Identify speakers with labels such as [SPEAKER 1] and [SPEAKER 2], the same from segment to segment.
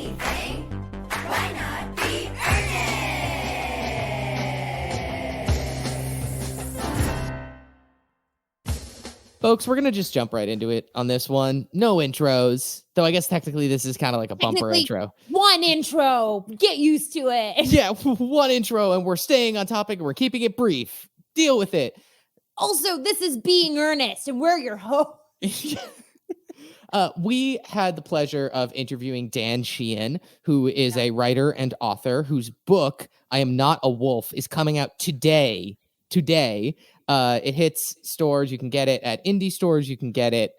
[SPEAKER 1] anything, why not be earnest?
[SPEAKER 2] Folks, we're going to just jump right into it on this one. No intros, though I guess technically this is kind of like a bumper intro.
[SPEAKER 3] One intro. Get used to it.
[SPEAKER 2] Yeah, one intro, and we're staying on topic and we're keeping it brief. Deal with it.
[SPEAKER 3] Also, this is Being Earnest, and we're your hosts.
[SPEAKER 2] We had the pleasure of interviewing Dan Sheehan, who is a writer and author whose book, I Am Not a Wolf, is coming out today. It hits stores. You can get it at indie stores. You can get it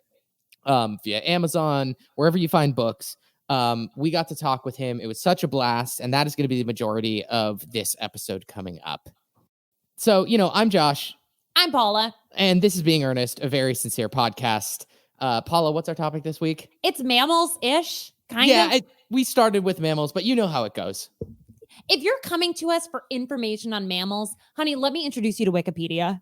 [SPEAKER 2] via Amazon, wherever you find books. We got to talk with him. It was such a blast, and that is going to be the majority of this episode coming up. So, I'm Josh.
[SPEAKER 3] I'm Paula.
[SPEAKER 2] And this is Being Earnest, a very sincere podcast. Paula, what's our topic this week?
[SPEAKER 3] It's mammals-ish, kind of.
[SPEAKER 2] Yeah, we started with mammals, but you know how it goes.
[SPEAKER 3] If you're coming to us for information on mammals, honey, let me introduce you to Wikipedia.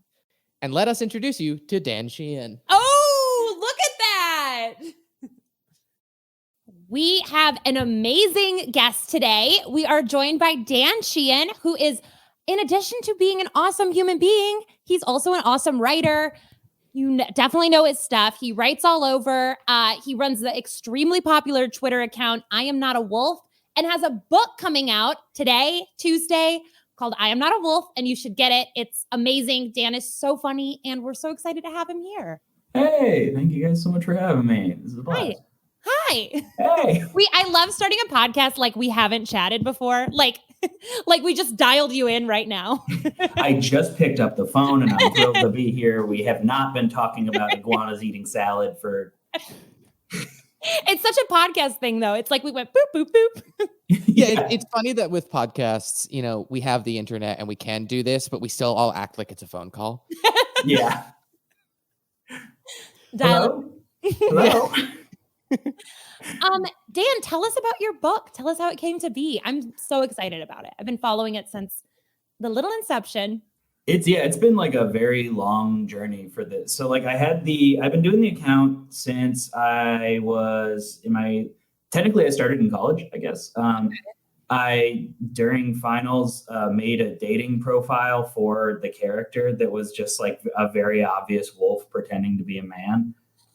[SPEAKER 2] And let us introduce you to Dan Sheehan.
[SPEAKER 3] Oh, look at that. We have an amazing guest today. We are joined by Dan Sheehan, who is, in addition to being an awesome human being, he's also an awesome writer. You definitely know his stuff. He writes all over. He runs the extremely popular Twitter account, I Am Not a Wolf, and has a book coming out today, Tuesday, called I Am Not a Wolf, and you should get it. It's amazing. Dan is so funny, and we're so excited to have him here.
[SPEAKER 4] Hey, thank you guys so much for having me. This is a blast.
[SPEAKER 3] Hi.
[SPEAKER 4] Hey.
[SPEAKER 3] I love starting a podcast like we haven't chatted before. Like we just dialed you in right now.
[SPEAKER 4] I just picked up the phone and I'm thrilled to be here. We have not been talking about iguanas eating salad for...
[SPEAKER 3] It's such a podcast thing, though. It's like we went boop, boop, boop.
[SPEAKER 2] Yeah, it's funny that with podcasts, we have the internet and we can do this, but we still all act like it's a phone call.
[SPEAKER 4] Yeah.
[SPEAKER 3] Hello?
[SPEAKER 4] Hello?
[SPEAKER 3] Dan, tell us about your book. Tell us how it came to be. I'm so excited about it. I've been following it since the little inception.
[SPEAKER 4] It's been like a very long journey for this. So like I've been doing the account since I was technically I started in college, I guess. I, during finals, made a dating profile for the character that was just like a very obvious wolf pretending to be a man.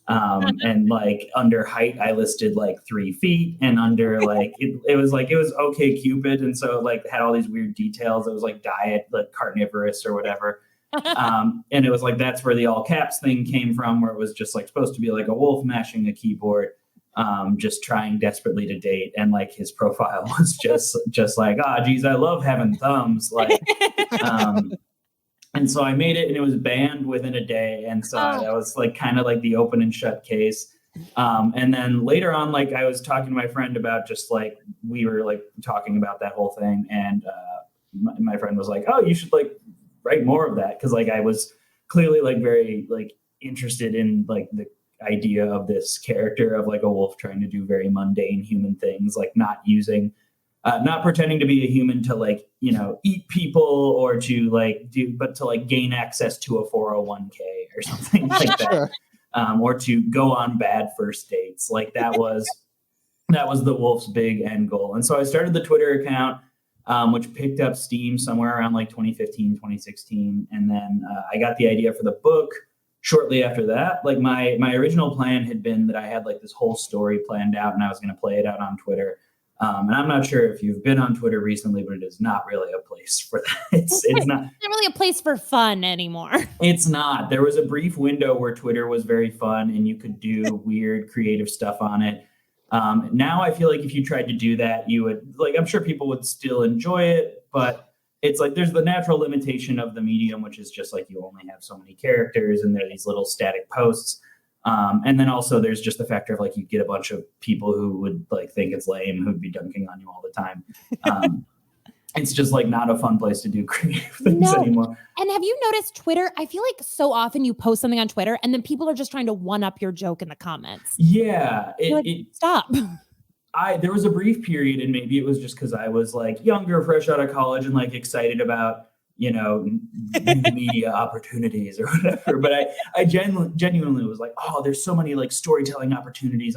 [SPEAKER 4] And like under height, I listed like 3 feet, and under like, it was okay Cupid. And so like had all these weird details. It was like diet, like carnivorous or whatever. And it was like, that's where the all caps thing came from, where it was just like supposed to be like a wolf mashing a keyboard, just trying desperately to date. And like his profile was just like, geez, I love having thumbs. Like, and so I made it and it was banned within a day. And so that was like kind of like the open and shut case. And then later on, like I was talking to my friend about just like, we were like talking about that whole thing. And my friend was like, oh, you should like write more of that. Cause like I was clearly like very like interested in like the idea of this character of like a wolf trying to do very mundane human things, like not pretending to be a human to like, eat people or to like but to like gain access to a 401k or something like that. Or to go on bad first dates. Like that was the wolf's big end goal. And so I started the Twitter account, which picked up steam somewhere around like 2015, 2016. And then I got the idea for the book shortly after that. Like my original plan had been that I had like this whole story planned out and I was going to play it out on Twitter. And I'm not sure if you've been on Twitter recently, but it is not really a place for that. It's not
[SPEAKER 3] really a place for fun anymore.
[SPEAKER 4] It's not. There was a brief window where Twitter was very fun and you could do weird creative stuff on it. Now I feel like if you tried to do that, you would like, I'm sure people would still enjoy it, but it's like, there's the natural limitation of the medium, which is just like, you only have so many characters and there are these little static posts. And then also there's just the factor of like, you get a bunch of people who would like think it's lame, who'd be dunking on you all the time. It's just like not a fun place to do creative things anymore.
[SPEAKER 3] And have you noticed Twitter? I feel like so often you post something on Twitter and then people are just trying to one up your joke in the comments.
[SPEAKER 4] Yeah.
[SPEAKER 3] Stop.
[SPEAKER 4] There was a brief period, and maybe it was just because I was like younger, fresh out of college and like excited about, new media opportunities or whatever. But I genuinely was like, oh, there's so many like storytelling opportunities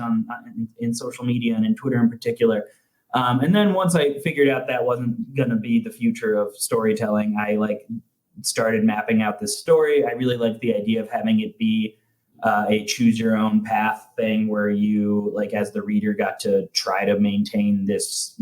[SPEAKER 4] in social media and in Twitter in particular. And then once I figured out that wasn't going to be the future of storytelling, I started mapping out this story. I really liked the idea of having it be a choose your own path thing where you, as the reader, got to try to maintain this,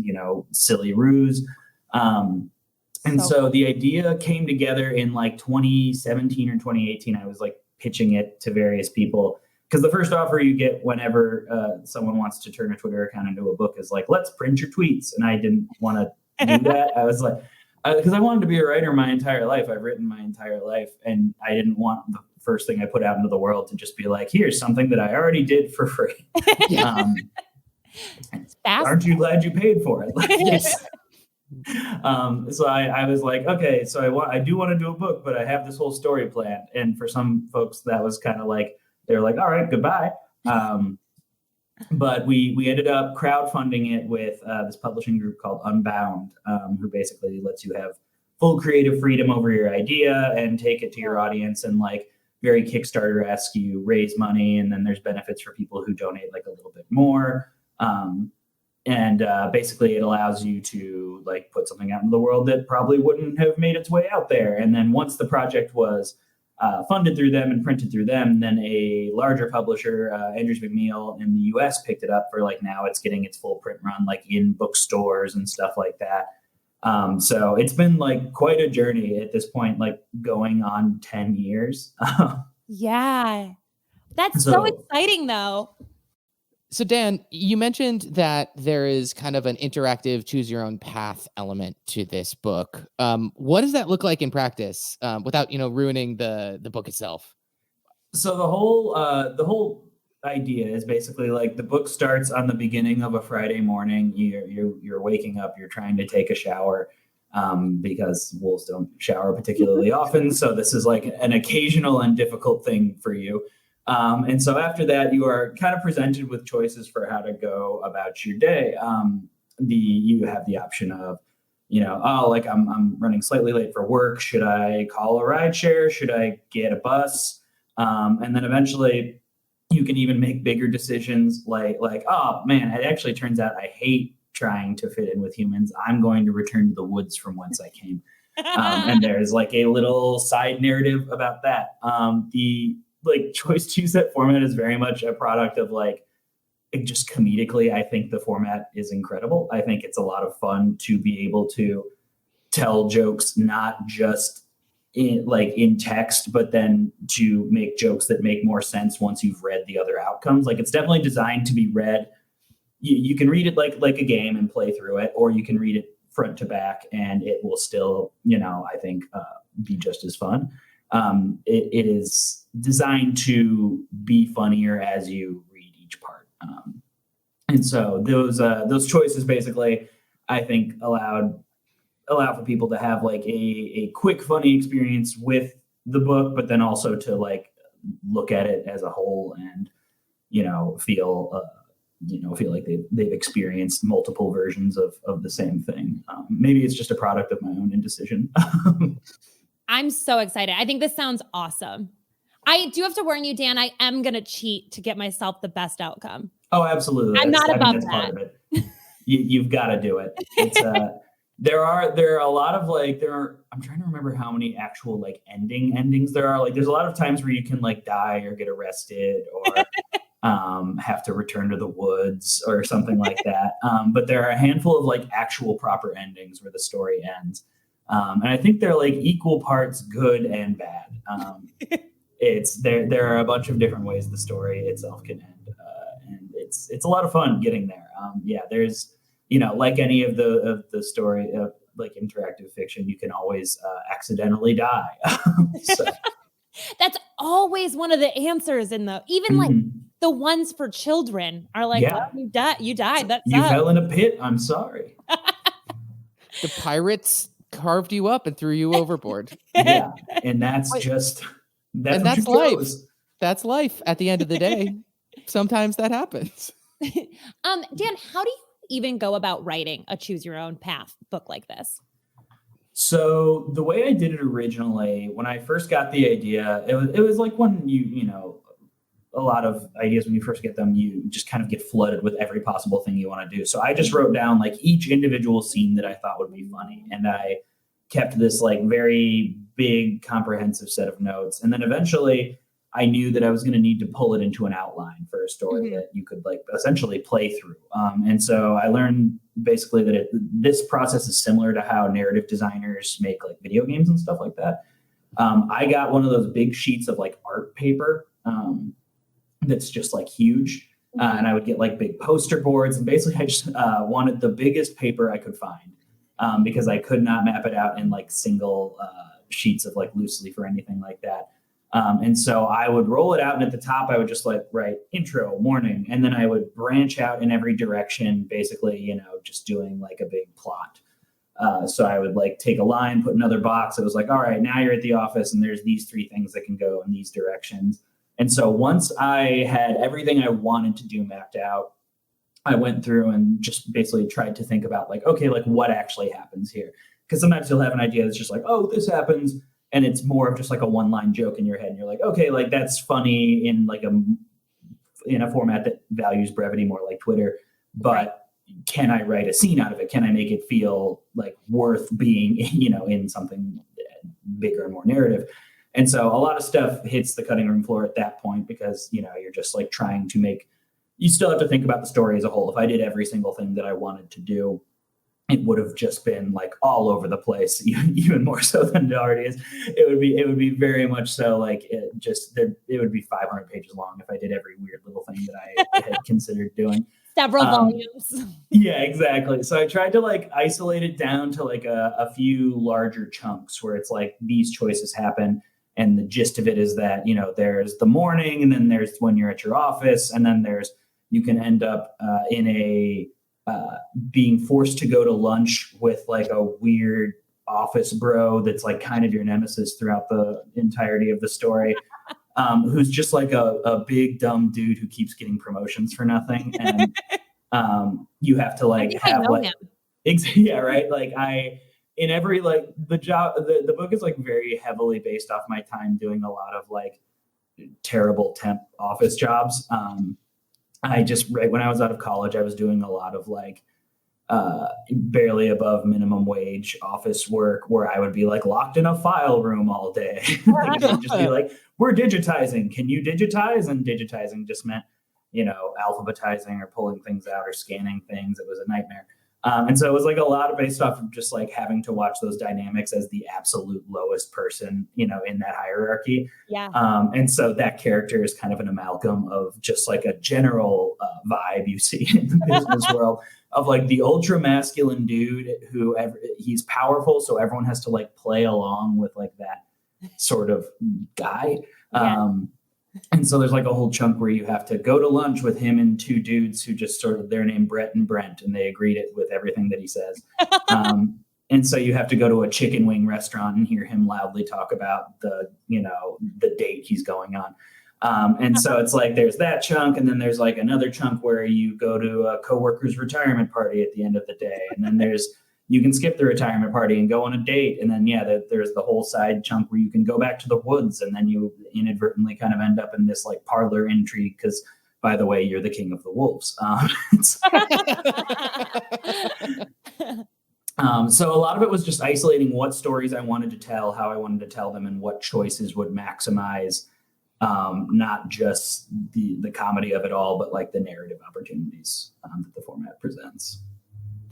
[SPEAKER 4] silly ruse. And so the idea came together in 2017 or 2018. I was pitching it to various people, because the first offer you get whenever someone wants to turn a Twitter account into a book is let's print your tweets. And I didn't want to do that. I was because I wanted to be a writer my entire life. I've written my entire life, and I didn't want the first thing I put out into the world to just be here's something that I already did for free. Aren't you glad you paid for it?
[SPEAKER 2] Yes.
[SPEAKER 4] So I was okay, so I do want to do a book, but I have this whole story planned. And for some folks, that was kind of they're all right, goodbye. But we ended up crowdfunding it with this publishing group called Unbound, who basically lets you have full creative freedom over your idea and take it to your audience. And very Kickstarter-esque, you raise money, and then there's benefits for people who donate a little bit more. And basically it allows you to put something out in the world that probably wouldn't have made its way out there. And then once the project was funded through them and printed through them, then a larger publisher, Andrews McMeel in the US, picked it up for now it's getting its full print run in bookstores and stuff like that. So it's been quite a journey at this point, going on 10 years.
[SPEAKER 3] Yeah. That's so exciting though.
[SPEAKER 2] So Dan, you mentioned that there is kind of an interactive choose your own path element to this book. What does that look like in practice, without ruining the book itself?
[SPEAKER 4] So the whole idea is basically the book starts on the beginning of a Friday morning. You're waking up, you're trying to take a shower, because wolves don't shower particularly often. So this is an occasional and difficult thing for you. And so after that, you are kind of presented with choices for how to go about your day. You have the option of, I'm running slightly late for work. Should I call a rideshare? Should I get a bus? And then eventually you can even make bigger decisions oh man, it actually turns out I hate trying to fit in with humans. I'm going to return to the woods from whence I came. And there's a little side narrative about that. The choice to use that format is very much a product of just comedically. I think the format is incredible. I think it's a lot of fun to be able to tell jokes, not just in text, but then to make jokes that make more sense once you've read the other outcomes. It's definitely designed to be read. You can read it like a game and play through it, or you can read it front to back and it will still, I think, be just as fun. It is designed to be funnier as you read each part. And so those choices basically, I think, allow for people to have a quick, funny experience with the book, but then also to look at it as a whole and, feel like they've experienced multiple versions of the same thing. Maybe it's just a product of my own indecision.
[SPEAKER 3] I'm so excited. I think this sounds awesome. I do have to warn you, Dan, I am going to cheat to get myself the best outcome.
[SPEAKER 4] Oh, absolutely.
[SPEAKER 3] I'm not above
[SPEAKER 4] that's
[SPEAKER 3] that.
[SPEAKER 4] Part of it. You've got to do it. It's there are a lot of I'm trying to remember how many actual endings there are. There's a lot of times where you can die or get arrested or have to return to the woods or something like that. But there are a handful of actual proper endings where the story ends. And I think they're equal parts good and bad. There are a bunch of different ways the story itself can end, and it's a lot of fun getting there. There's like any of the story of interactive fiction, you can always accidentally die. So.
[SPEAKER 3] That's always one of the answers in even the ones for children are well, you died. That's
[SPEAKER 4] you fell in a pit. I'm sorry.
[SPEAKER 2] The pirates carved you up and threw you overboard.
[SPEAKER 4] Yeah, and that's that's
[SPEAKER 2] life. That's life at the end of the day. Sometimes that happens.
[SPEAKER 3] Dan, how do you even go about writing a choose your own path book like this?
[SPEAKER 4] So the way I did it originally, when I first got the idea, it was like when a lot of ideas when you first get them, you just kind of get flooded with every possible thing you want to do. So I just wrote down like each individual scene that I thought would be funny. And I kept this like very big comprehensive set of notes. And then eventually I knew that I was going to need to pull it into an outline for a story that you could like essentially play through. And so I learned basically that this process is similar to how narrative designers make like video games and stuff like that. I got one of those big sheets of like art paper that's just like huge. And I would get like big poster boards. And basically I just wanted the biggest paper I could find because I could not map it out in like single sheets of like loose leaf or anything like that. And so I would roll it out, and at the top, I would just like write intro, morning, and then I would branch out in every direction, basically, you know, just doing like a big plot. So I would like take a line, put another box. It was like, all right, now you're at the office, and there's these 3 things that can go in these directions. And so once I had everything I wanted to do mapped out, I went through and just basically tried to think about like, okay, like what actually happens here? Because sometimes you'll have an idea that's just like, oh, this happens. And it's more of just like a one-line joke in your head. And you're like, okay, like that's funny in like in a format that values brevity more like Twitter. But can I write a scene out of it? Can I make it feel like worth being, you know, in something bigger and more narrative? And so a lot of stuff hits the cutting room floor at that point because, you know, you're just like trying to you still have to think about the story as a whole. If I did every single thing that I wanted to do, it would have just been like all over the place, even more so than it already is. It would be very much so like it would be 500 pages long if I did every weird little thing that I had considered doing.
[SPEAKER 3] Several volumes.
[SPEAKER 4] Yeah, exactly. So I tried to like isolate it down to like a few larger chunks where it's like these choices happen. And the gist of it is that, you know, there's the morning, and then there's when you're at your office, and then you can end up in being forced to go to lunch with like a weird office bro that's like kind of your nemesis throughout the entirety of the story, who's just like a big dumb dude who keeps getting promotions for nothing, and you have to like have like yeah, right, like in every like the book is like very heavily based off my time doing a lot of like terrible temp office jobs. Right when I was out of college, I was doing a lot of like barely above minimum wage office work where I would be like locked in a file room all day. Like, it'd just be like, we're digitizing. Can you digitize? And digitizing just meant, you know, alphabetizing or pulling things out or scanning things. It was a nightmare. And so it was like a lot of based off of just like having to watch those dynamics as the absolute lowest person, you know, in that hierarchy.
[SPEAKER 3] Yeah.
[SPEAKER 4] And so that character is kind of an amalgam of just like a general vibe you see in the business world of like the ultra masculine dude who he's powerful. So everyone has to like play along with like that sort of guy.
[SPEAKER 3] Yeah.
[SPEAKER 4] And so there's like a whole chunk where you have to go to lunch with him and 2 dudes who just sort of, they're named Brett and Brent, and they agreed it with everything that he says. And so you have to go to a chicken wing restaurant and hear him loudly talk about the date he's going on. And so it's like, there's that chunk. And then there's like another chunk where you go to a coworker's retirement party at the end of the day. And then you can skip the retirement party and go on a date. And then, there's the whole side chunk where you can go back to the woods, and then you inadvertently kind of end up in this like parlor intrigue. Cause by the way, you're the king of the wolves. So a lot of it was just isolating what stories I wanted to tell, how I wanted to tell them, and what choices would maximize not just the comedy of it all, but like the narrative opportunities that the format presents.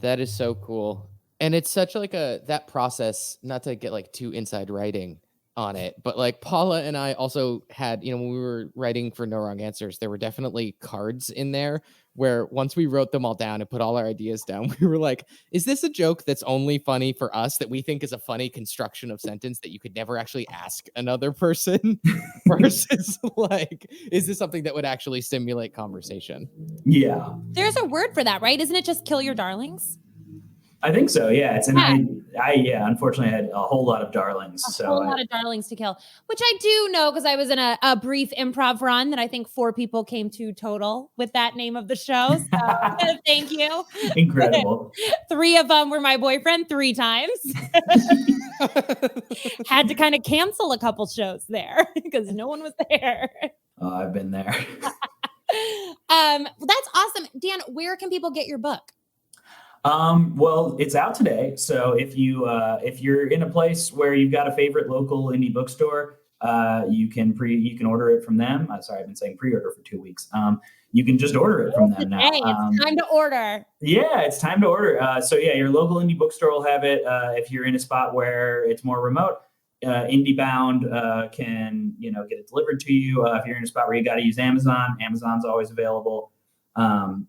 [SPEAKER 2] That is so cool. And it's such like that process, not to get like too inside writing on it, but like Paula and I also had, when we were writing for No Wrong Answers, there were definitely cards in there where once we wrote them all down and put all our ideas down, we were like, is this a joke that's only funny for us, that we think is a funny construction of sentence that you could never actually ask another person versus like, is this something that would actually stimulate conversation?
[SPEAKER 4] Yeah.
[SPEAKER 3] There's a word for that, right? Isn't it just kill your darlings?
[SPEAKER 4] I think so. Yeah. I unfortunately had a whole lot of darlings.
[SPEAKER 3] A whole lot of darlings to kill, which I do know because I was in a brief improv run that I think 4 people came to total with that name of the show. So thank you.
[SPEAKER 4] Incredible.
[SPEAKER 3] 3 of them were my boyfriend 3 times. Had to kind of cancel a couple shows there because no one was there.
[SPEAKER 4] I've been there.
[SPEAKER 3] That's awesome. Dan, where can people get your book?
[SPEAKER 4] Well, it's out today. So if you're in a place where you've got a favorite local indie bookstore, you can order it from them. Sorry, I've been saying pre-order for 2 weeks. You can just order it from them now.
[SPEAKER 3] Hey, it's time to order.
[SPEAKER 4] Yeah, it's time to order. So yeah, your local indie bookstore will have it. If you're in a spot where it's more remote, IndieBound can get it delivered to you. If you're in a spot where you got to use Amazon, Amazon's always available. I'm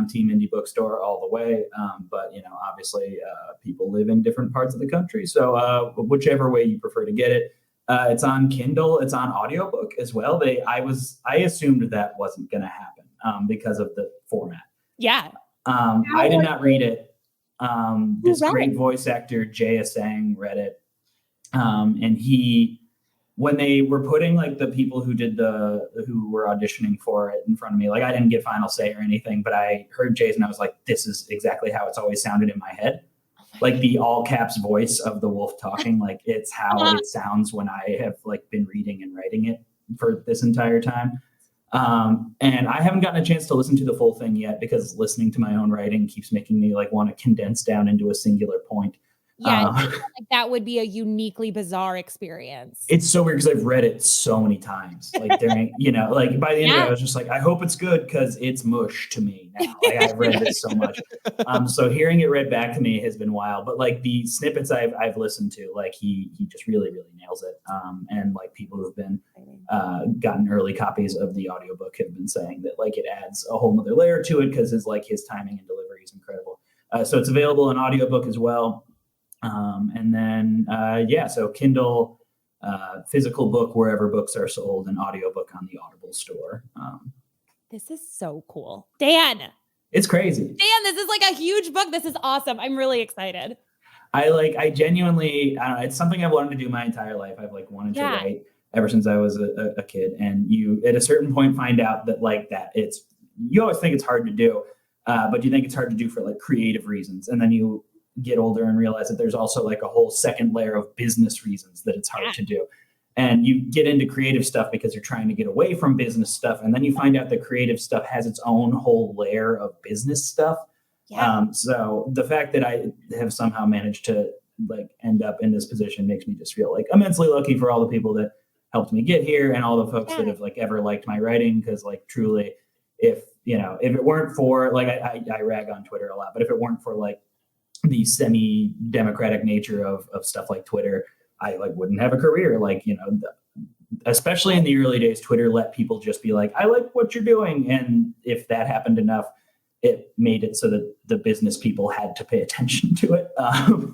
[SPEAKER 4] team indie bookstore all the way. But obviously people live in different parts of the country. So whichever way you prefer to get it. It's on Kindle. It's on audiobook as well. I assumed that wasn't going to happen because of the format.
[SPEAKER 3] Yeah.
[SPEAKER 4] I did not read it. This
[SPEAKER 3] read
[SPEAKER 4] great
[SPEAKER 3] it?
[SPEAKER 4] voice actor, Jay Asang, read it. And when they were putting like the people who were auditioning for it in front of me, like I didn't get final say or anything, but I heard Jay's and I was like, this is exactly how it's always sounded in my head. Like the all caps voice of the wolf talking, like it's how it sounds when I have like been reading and writing it for this entire time. And I haven't gotten a chance to listen to the full thing yet because listening to my own writing keeps making me like want to condense down into a singular point.
[SPEAKER 3] Yeah, I feel like that would be a uniquely bizarre experience.
[SPEAKER 4] It's so weird because I've read it so many times. Like during, like by the end of it, I was just like, I hope it's good because it's mush to me now. Like I've read it so much. So hearing it read back to me has been wild. But like the snippets I've listened to, like he just really, really nails it. And like people who've been gotten early copies of the audiobook have been saying that like it adds a whole nother layer to it because his timing and delivery is incredible. So it's available in audiobook as well. So Kindle, physical book wherever books are sold, and audiobook on the Audible store.
[SPEAKER 3] This is so cool. Dan.
[SPEAKER 4] It's crazy.
[SPEAKER 3] Dan, this is like a huge book. This is awesome. I'm really excited.
[SPEAKER 4] I genuinely, I don't know, it's something I've wanted to do my entire life. I've like wanted to write ever since I was a kid. And you, at a certain point, find out that like that you always think it's hard to do, but you think it's hard to do for like creative reasons. And then you get older and realize that there's also like a whole second layer of business reasons that it's hard to do. And you get into creative stuff because you're trying to get away from business stuff. And then you find out that creative stuff has its own whole layer of business stuff. Yeah. So the fact that I have somehow managed to like end up in this position makes me just feel like immensely lucky for all the people that helped me get here and all the folks that have like ever liked my writing. Cause like truly, if it weren't for like, I rag on Twitter a lot, but if it weren't for like the semi-democratic nature of stuff like Twitter, I like wouldn't have a career. Like, especially in the early days, Twitter let people just be like, I like what you're doing. And if that happened enough, it made it so that the business people had to pay attention to it.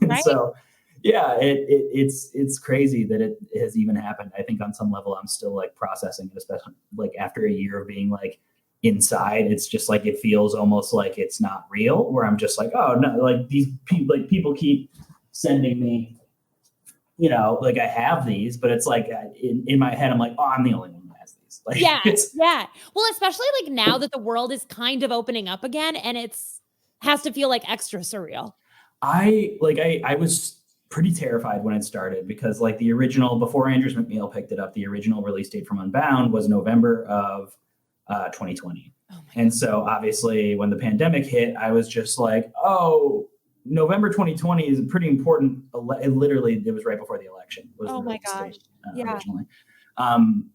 [SPEAKER 4] Right. So yeah, it's crazy that it has even happened. I think on some level I'm still like processing it, especially like after a year of being like inside. It's just like it feels almost like it's not real, where I'm just like, oh no, like these people keep sending me, like I have these, but it's like in my head I'm like, oh, I'm the only one who has these. Like,
[SPEAKER 3] yeah. Well, especially like now that the world is kind of opening up again, and has to feel like extra surreal. I
[SPEAKER 4] was pretty terrified when it started because like the original, before Andrews McNeil picked it up, the original release date from Unbound was November of 2020. And so obviously when the pandemic hit, I was just like, oh, November 2020 is a pretty important. It was right before the election.
[SPEAKER 3] Oh my gosh.
[SPEAKER 4] Originally.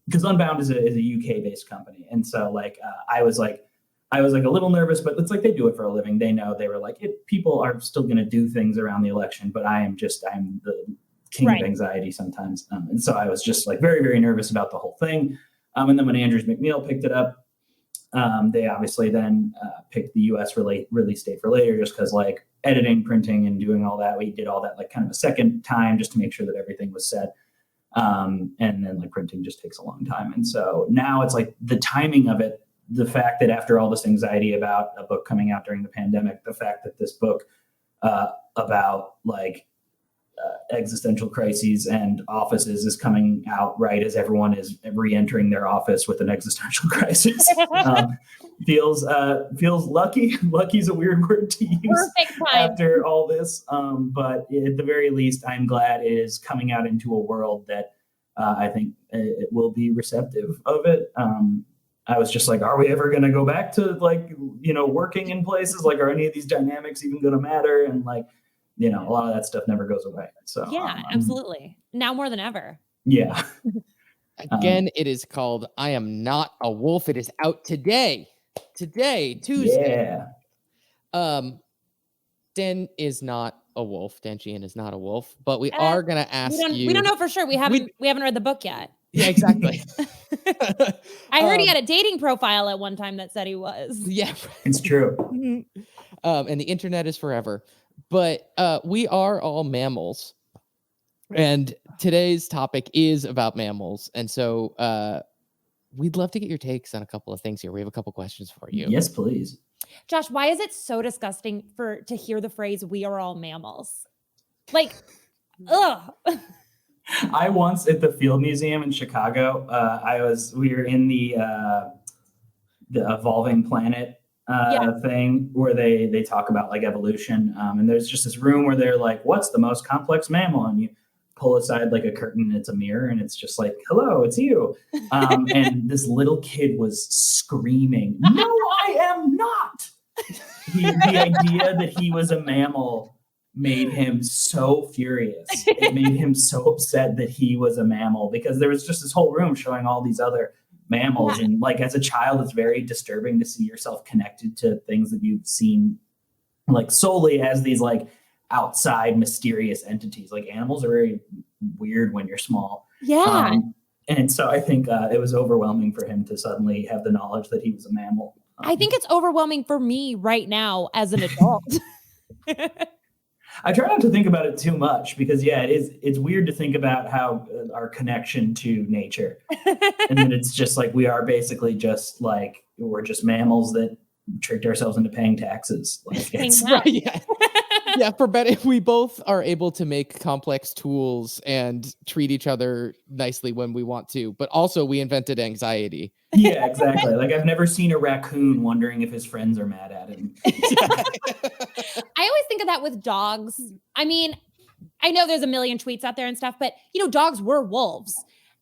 [SPEAKER 4] Because Unbound is a UK based company. And so like, I was like a little nervous, but it's like they do it for a living. They know, they were like, people are still going to do things around the election, but I'm the king of anxiety sometimes. And so I was just like very, very nervous about the whole thing. And then when Andrews McNeil picked it up, they obviously then picked the US release date for later, just because like editing, printing, and doing all that. We did all that like kind of a second time just to make sure that everything was set. And then like printing just takes a long time. And so now it's like the timing of it, the fact that after all this anxiety about a book coming out during the pandemic, the fact that this book about like existential crises and offices is coming out right as everyone is re-entering their office with an existential crisis. Feels lucky. Lucky is a weird word to use after all this. But at the very least, I'm glad it is coming out into a world that I think it will be receptive of it. I was just like, are we ever going to go back to like, working in places? Like, are any of these dynamics even going to matter? And like, a lot of that stuff never goes away. So
[SPEAKER 3] yeah, absolutely. Now more than ever.
[SPEAKER 4] Yeah.
[SPEAKER 2] Again, it is called I Am Not a Wolf. It is out today, Tuesday.
[SPEAKER 4] Yeah.
[SPEAKER 2] Dan is not a wolf. Dan Sheehan is not a wolf, but we are going to ask you.
[SPEAKER 3] We don't know for sure. We haven't read the book yet.
[SPEAKER 2] Yeah, exactly.
[SPEAKER 3] I heard he had a dating profile at one time that said he was.
[SPEAKER 2] Yeah,
[SPEAKER 4] it's true.
[SPEAKER 2] And the internet is forever. But we are all mammals. And today's topic is about mammals. And so we'd love to get your takes on a couple of things here. We have a couple questions for you.
[SPEAKER 4] Yes, please.
[SPEAKER 3] Josh, why is it so disgusting to hear the phrase "we are all mammals"? Like, ugh.
[SPEAKER 4] I once at the Field Museum in Chicago, we were in the Evolving Planet thing where they talk about like evolution. And there's just this room where they're like, "What's the most complex mammal?" And you pull aside like a curtain, and it's a mirror, and it's just like, "Hello, it's you." And this little kid was screaming, "No, I am not!" The idea that he was a mammal made him so furious. It made him so upset that he was a mammal, because there was just this whole room showing all these other mammals. And like, as a child, it's very disturbing to see yourself connected to things that you've seen like solely as these like outside mysterious entities. Like, animals are very weird when you're small.
[SPEAKER 3] Yeah.
[SPEAKER 4] And so I think it was overwhelming for him to suddenly have the knowledge that he was a mammal.
[SPEAKER 3] I think it's overwhelming for me right now as an adult.
[SPEAKER 4] I try not to think about it too much, because it's weird to think about how our connection to nature, and then it's just like we are basically just like, we're just mammals that tricked ourselves into paying taxes. Like, it's,
[SPEAKER 2] Right, yeah. Yeah, for better, we both are able to make complex tools and treat each other nicely when we want to, but also we invented anxiety.
[SPEAKER 4] Yeah, exactly. Like, I've never seen a raccoon wondering if his friends are mad at him.
[SPEAKER 3] I always think of that with dogs. I mean, I know there's a million tweets out there and stuff, but dogs were wolves.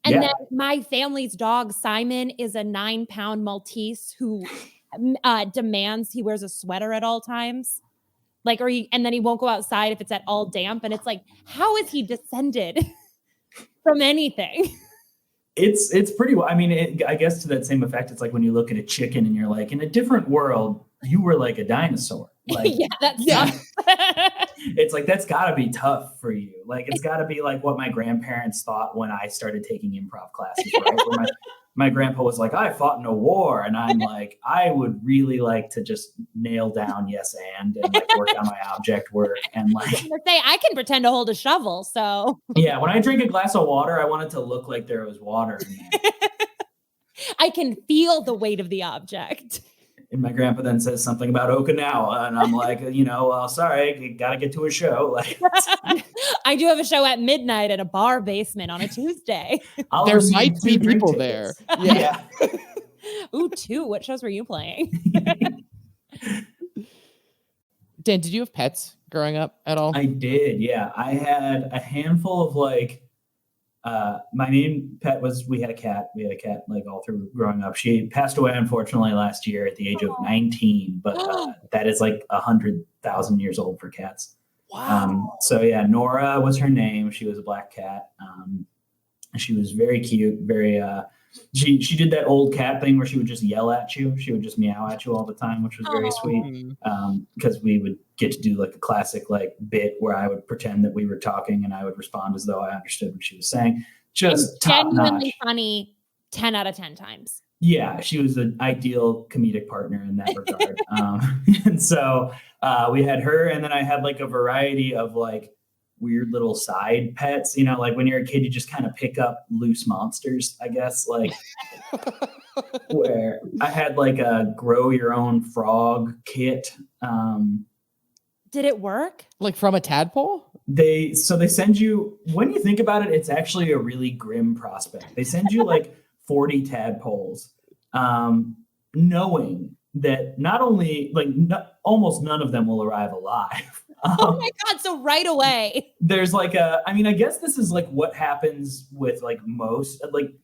[SPEAKER 3] And then my family's dog, Simon, is a 9-pound Maltese who demands he wears a sweater at all times. Like, and then he won't go outside if it's at all damp. And it's like, how is he descended from anything?
[SPEAKER 4] It's pretty, I mean, I guess to that same effect, it's like when you look at a chicken and you're like, in a different world, you were like a dinosaur. Like, it's like, that's gotta be tough for you. Like, it's gotta be like what my grandparents thought when I started taking improv classes, right? Where my grandpa was like, "I fought in a war." And I'm like, I would really like to just nail down yes and like work on my object work. And like,
[SPEAKER 3] I can pretend to hold a shovel. So
[SPEAKER 4] yeah, when I drink a glass of water, I want it to look like there was water in there.
[SPEAKER 3] I can feel the weight of the object.
[SPEAKER 4] And my grandpa then says something about Okinawa, and I'm like, sorry, gotta get to a show. Like,
[SPEAKER 3] I do have a show at midnight at a bar basement on a Tuesday.
[SPEAKER 2] There might be people there. Yeah.
[SPEAKER 3] Ooh, 2. What shows were you playing?
[SPEAKER 2] Dan, did you have pets growing up at all?
[SPEAKER 4] I did, yeah. I had a handful of like, my main pet we had a cat. We had a cat like all through growing up. She passed away, unfortunately, last year at the age of 19, but that is like 100,000 years old for cats.
[SPEAKER 2] Wow.
[SPEAKER 4] So yeah, Nora was her name. She was a black cat. She was very cute, very, she did that old cat thing where she would just yell at you. She would just meow at you all the time, which was very sweet. Because we would get to do like a classic like bit where I would pretend that we were talking and I would respond as though I understood what she was saying. Just
[SPEAKER 3] genuinely funny 10 out of 10 times.
[SPEAKER 4] Yeah, she was an ideal comedic partner in that regard. And so we had her, and then I had like a variety of like weird little side pets, like when you're a kid, you just kind of pick up loose monsters, I guess, like where I had like a grow your own frog kit.
[SPEAKER 3] Did it work?
[SPEAKER 2] Like from a tadpole?
[SPEAKER 4] They send you, when you think about it, it's actually a really grim prospect. They send you like 40 tadpoles, knowing that not only like almost none of them will arrive alive.
[SPEAKER 3] Oh my God. So right away.
[SPEAKER 4] There's like I guess this is like what happens with like most, like,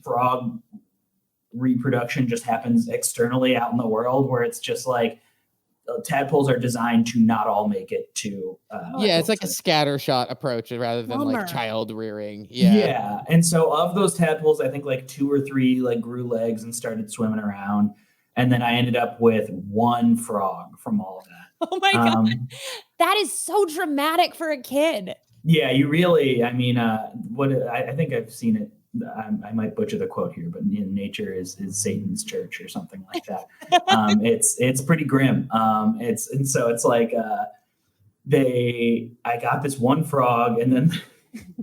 [SPEAKER 4] frog reproduction just happens externally out in the world, where it's just like tadpoles are designed to not all make it to.
[SPEAKER 2] Yeah, it's like a scattershot approach rather than
[SPEAKER 3] Bummer.
[SPEAKER 2] like child rearing. Yeah.
[SPEAKER 4] And so of those tadpoles, I think like 2 or 3 like grew legs and started swimming around, and then I ended up with 1 frog from all of that.
[SPEAKER 3] Oh my God. That is so dramatic for a kid.
[SPEAKER 4] Yeah, you really. I mean, I think I've seen it. I might butcher the quote here, but in nature is Satan's church or something like that. It's pretty grim. It's like I got this 1 frog, and then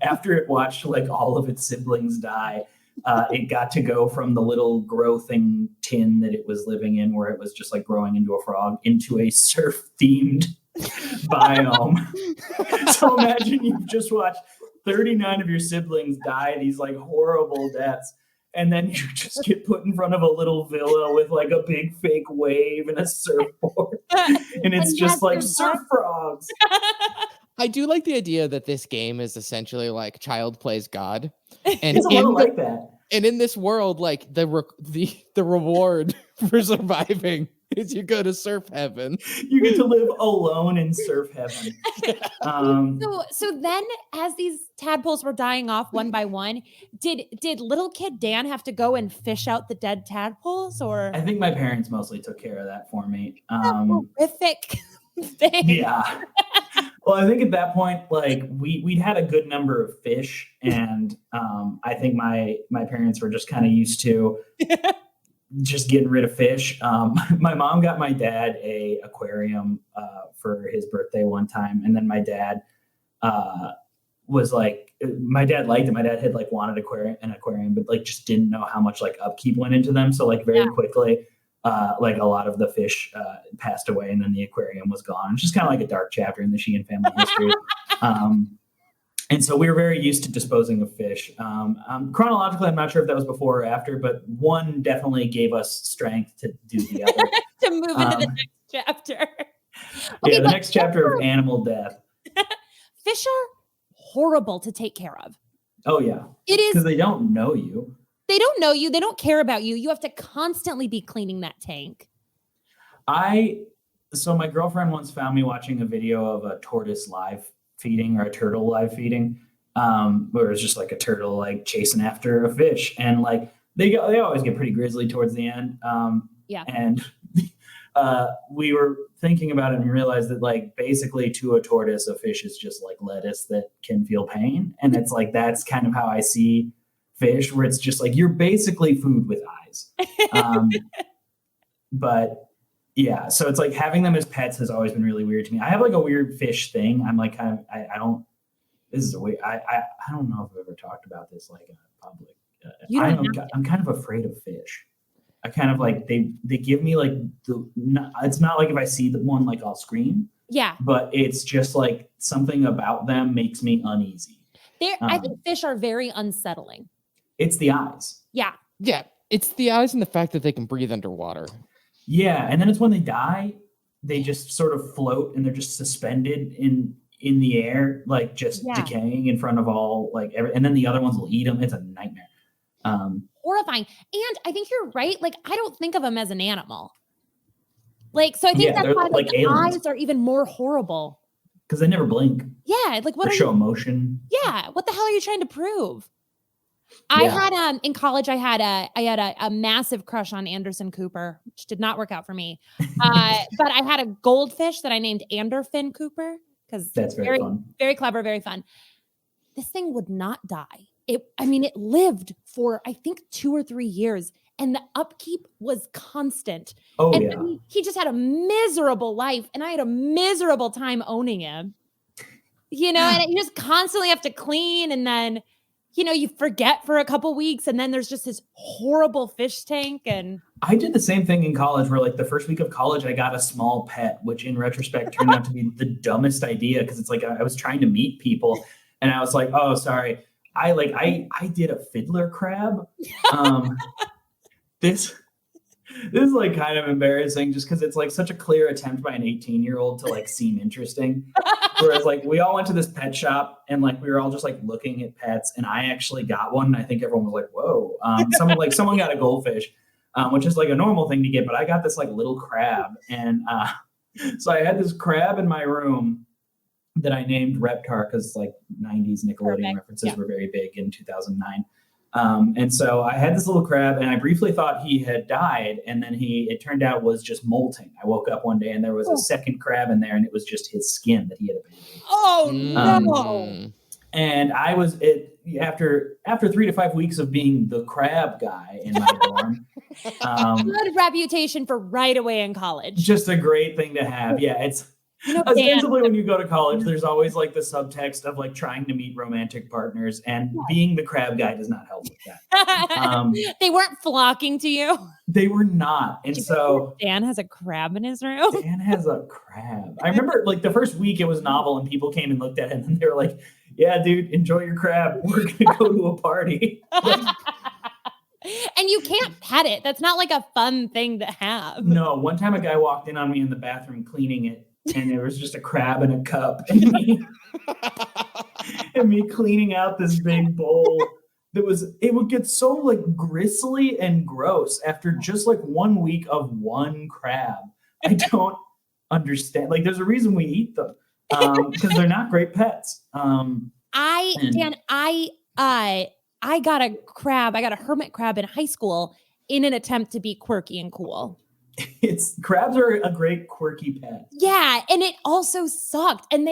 [SPEAKER 4] after it watched like all of its siblings die, it got to go from the little growthing tin that it was living in, where it was just like growing into a frog, into a surf themed biome. So imagine you've just watched 39 of your siblings die these like horrible deaths, and then you just get put in front of a little villa with like a big fake wave and a surfboard, and it's just like surf frogs.
[SPEAKER 2] I do like the idea that this game is essentially like child plays God, and
[SPEAKER 4] It's a little like that.
[SPEAKER 2] And in this world, like the reward for surviving is you go to surf heaven.
[SPEAKER 4] You get to live alone in surf heaven.
[SPEAKER 3] So then, as these tadpoles were dying off one by one, did little kid Dan have to go and fish out the dead tadpoles, or?
[SPEAKER 4] I think my parents mostly took care of that for me.
[SPEAKER 3] Horrific thing.
[SPEAKER 4] Yeah. Well, I think at that point, like we'd had a good number of fish, and I think my parents were just kind of used to just getting rid of fish. My mom got my dad a aquarium for his birthday one time, and then my dad was like, my dad liked it. My dad had like wanted an aquarium, but like just didn't know how much like upkeep went into them. So like very quickly, like a lot of the fish passed away, and then the aquarium was gone. It's just kind of like a dark chapter in the Sheehan family history. And so we were very used to disposing of fish. Chronologically, I'm not sure if that was before or after, but one definitely gave us strength to do the other.
[SPEAKER 3] To move into the next chapter.
[SPEAKER 4] Okay, the next chapter of animal death.
[SPEAKER 3] Fish are horrible to take care of.
[SPEAKER 4] Oh, yeah.
[SPEAKER 3] It is.
[SPEAKER 4] Because they don't know you.
[SPEAKER 3] They don't know you. They don't care about you. You have to constantly be cleaning that tank.
[SPEAKER 4] So my girlfriend once found me watching a video of a tortoise live feeding, or a turtle live feeding, where it's just like a turtle like chasing after a fish, and like they always get pretty grisly towards the end. And we were thinking about it and realized that like basically to a tortoise, a fish is just like lettuce that can feel pain, and it's like that's kind of how I see fish, where it's just like you're basically food with eyes. But yeah, so it's like having them as pets has always been really weird to me. I have like a weird fish thing. I'm like kind of I don't. This is a weird. I don't know if I've ever talked about this like in public. I'm kind of afraid of fish. I kind of like they give me like it's not like if I see the one like I'll scream.
[SPEAKER 3] Yeah.
[SPEAKER 4] But it's just like something about them makes me uneasy.
[SPEAKER 3] I think fish are very unsettling.
[SPEAKER 4] It's the eyes.
[SPEAKER 3] Yeah.
[SPEAKER 2] Yeah, it's the eyes and the fact that they can breathe underwater.
[SPEAKER 4] Yeah, and then it's when they die, they just sort of float and they're just suspended in the air, like just decaying in front of all like and then the other ones will eat them. It's a nightmare.
[SPEAKER 3] Horrifying. And I think you're right. Like I don't think of them as an animal. Like so, I think that's why like the eyes are even more horrible.
[SPEAKER 4] Because they never blink.
[SPEAKER 3] Yeah, like what?
[SPEAKER 4] Or show emotion.
[SPEAKER 3] Yeah, what the hell are you trying to prove? I had in college. I had a massive crush on Anderson Cooper, which did not work out for me. But I had a goldfish that I named Anderfin Cooper because
[SPEAKER 4] that's very fun,
[SPEAKER 3] very clever, very fun. This thing would not die. It lived for I think 2 or 3 years, and the upkeep was constant.
[SPEAKER 4] Oh
[SPEAKER 3] and he just had a miserable life, and I had a miserable time owning him. You know, and you just constantly have to clean, and then. You know, you forget for a couple weeks, and then there's just this horrible fish tank. And
[SPEAKER 4] I did the same thing in college, where like the first week of college, I got a small pet, which in retrospect turned out to be the dumbest idea because it's like I was trying to meet people, and I was like, "Oh, sorry, I did a fiddler crab." This This is like kind of embarrassing just because it's like such a clear attempt by an 18-year-old to like seem interesting. Whereas like we all went to this pet shop and like we were all just like looking at pets, and I actually got one. And I think everyone was like, "Whoa!" Someone got a goldfish, which is like a normal thing to get, but I got this like little crab, and so I had this crab in my room that I named Reptar because like 90s Nickelodeon references were very big in 2009. And so I had this little crab, and I briefly thought he had died, and then it turned out was just molting. I woke up one day and there was a second crab in there, and it was just his skin that he had abandoned.
[SPEAKER 3] Oh no!
[SPEAKER 4] And I was after 3 to 5 weeks of being the crab guy in my dorm.
[SPEAKER 3] Good reputation for right away in college.
[SPEAKER 4] Just a great thing to have. Yeah, it's ostensibly when you go to college, there's always like the subtext of like trying to meet romantic partners, and being the crab guy does not help with that.
[SPEAKER 3] They weren't flocking to you.
[SPEAKER 4] They were not. And so
[SPEAKER 3] Dan has a crab in his room.
[SPEAKER 4] Dan has a crab. I remember like the first week it was novel and people came and looked at it and they were like, "Yeah, dude, enjoy your crab. We're going to go to a party."
[SPEAKER 3] And you can't pet it. That's not like a fun thing to have.
[SPEAKER 4] No, one time a guy walked in on me in the bathroom cleaning it, and there was just a crab in a cup, and me cleaning out this big bowl. It would get so like gristly and gross after just like 1 week of one crab. I don't understand. Like, there's a reason we eat them because they're not great pets.
[SPEAKER 3] I got a crab. I got a hermit crab in high school in an attempt to be quirky and cool.
[SPEAKER 4] Crabs are a great quirky pet.
[SPEAKER 3] Yeah, and it also sucked. And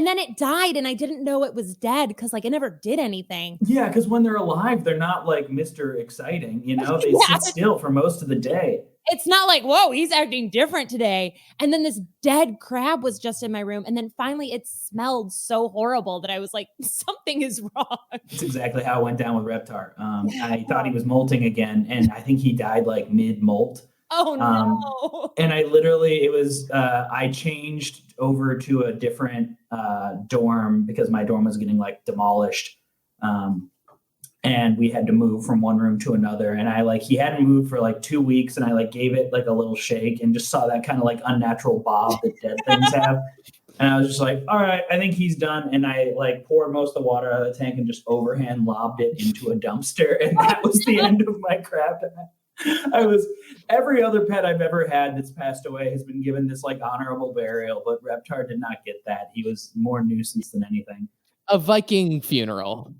[SPEAKER 3] then it died, and I didn't know it was dead because like it never did anything.
[SPEAKER 4] Yeah, because when they're alive, they're not like Mr. Exciting, you know? They sit still for most of the day.
[SPEAKER 3] It's not like, whoa, he's acting different today. And then this dead crab was just in my room. And then finally it smelled so horrible that I was like, something is wrong.
[SPEAKER 4] That's exactly how it went down with Reptar. I thought he was molting again, and I think he died like mid-molt.
[SPEAKER 3] Oh, no.
[SPEAKER 4] And I changed over to a different dorm because my dorm was getting like demolished. And we had to move from one room to another. And he hadn't moved for like 2 weeks, and I like gave it like a little shake and just saw that kind of like unnatural bob that dead things have. And I was just like, all right, I think he's done. And I like poured most of the water out of the tank and just overhand lobbed it into a dumpster. And that was the end of my crab. Every other pet I've ever had that's passed away has been given this like honorable burial, but Reptar did not get that. He was more nuisance than anything.
[SPEAKER 2] A Viking funeral.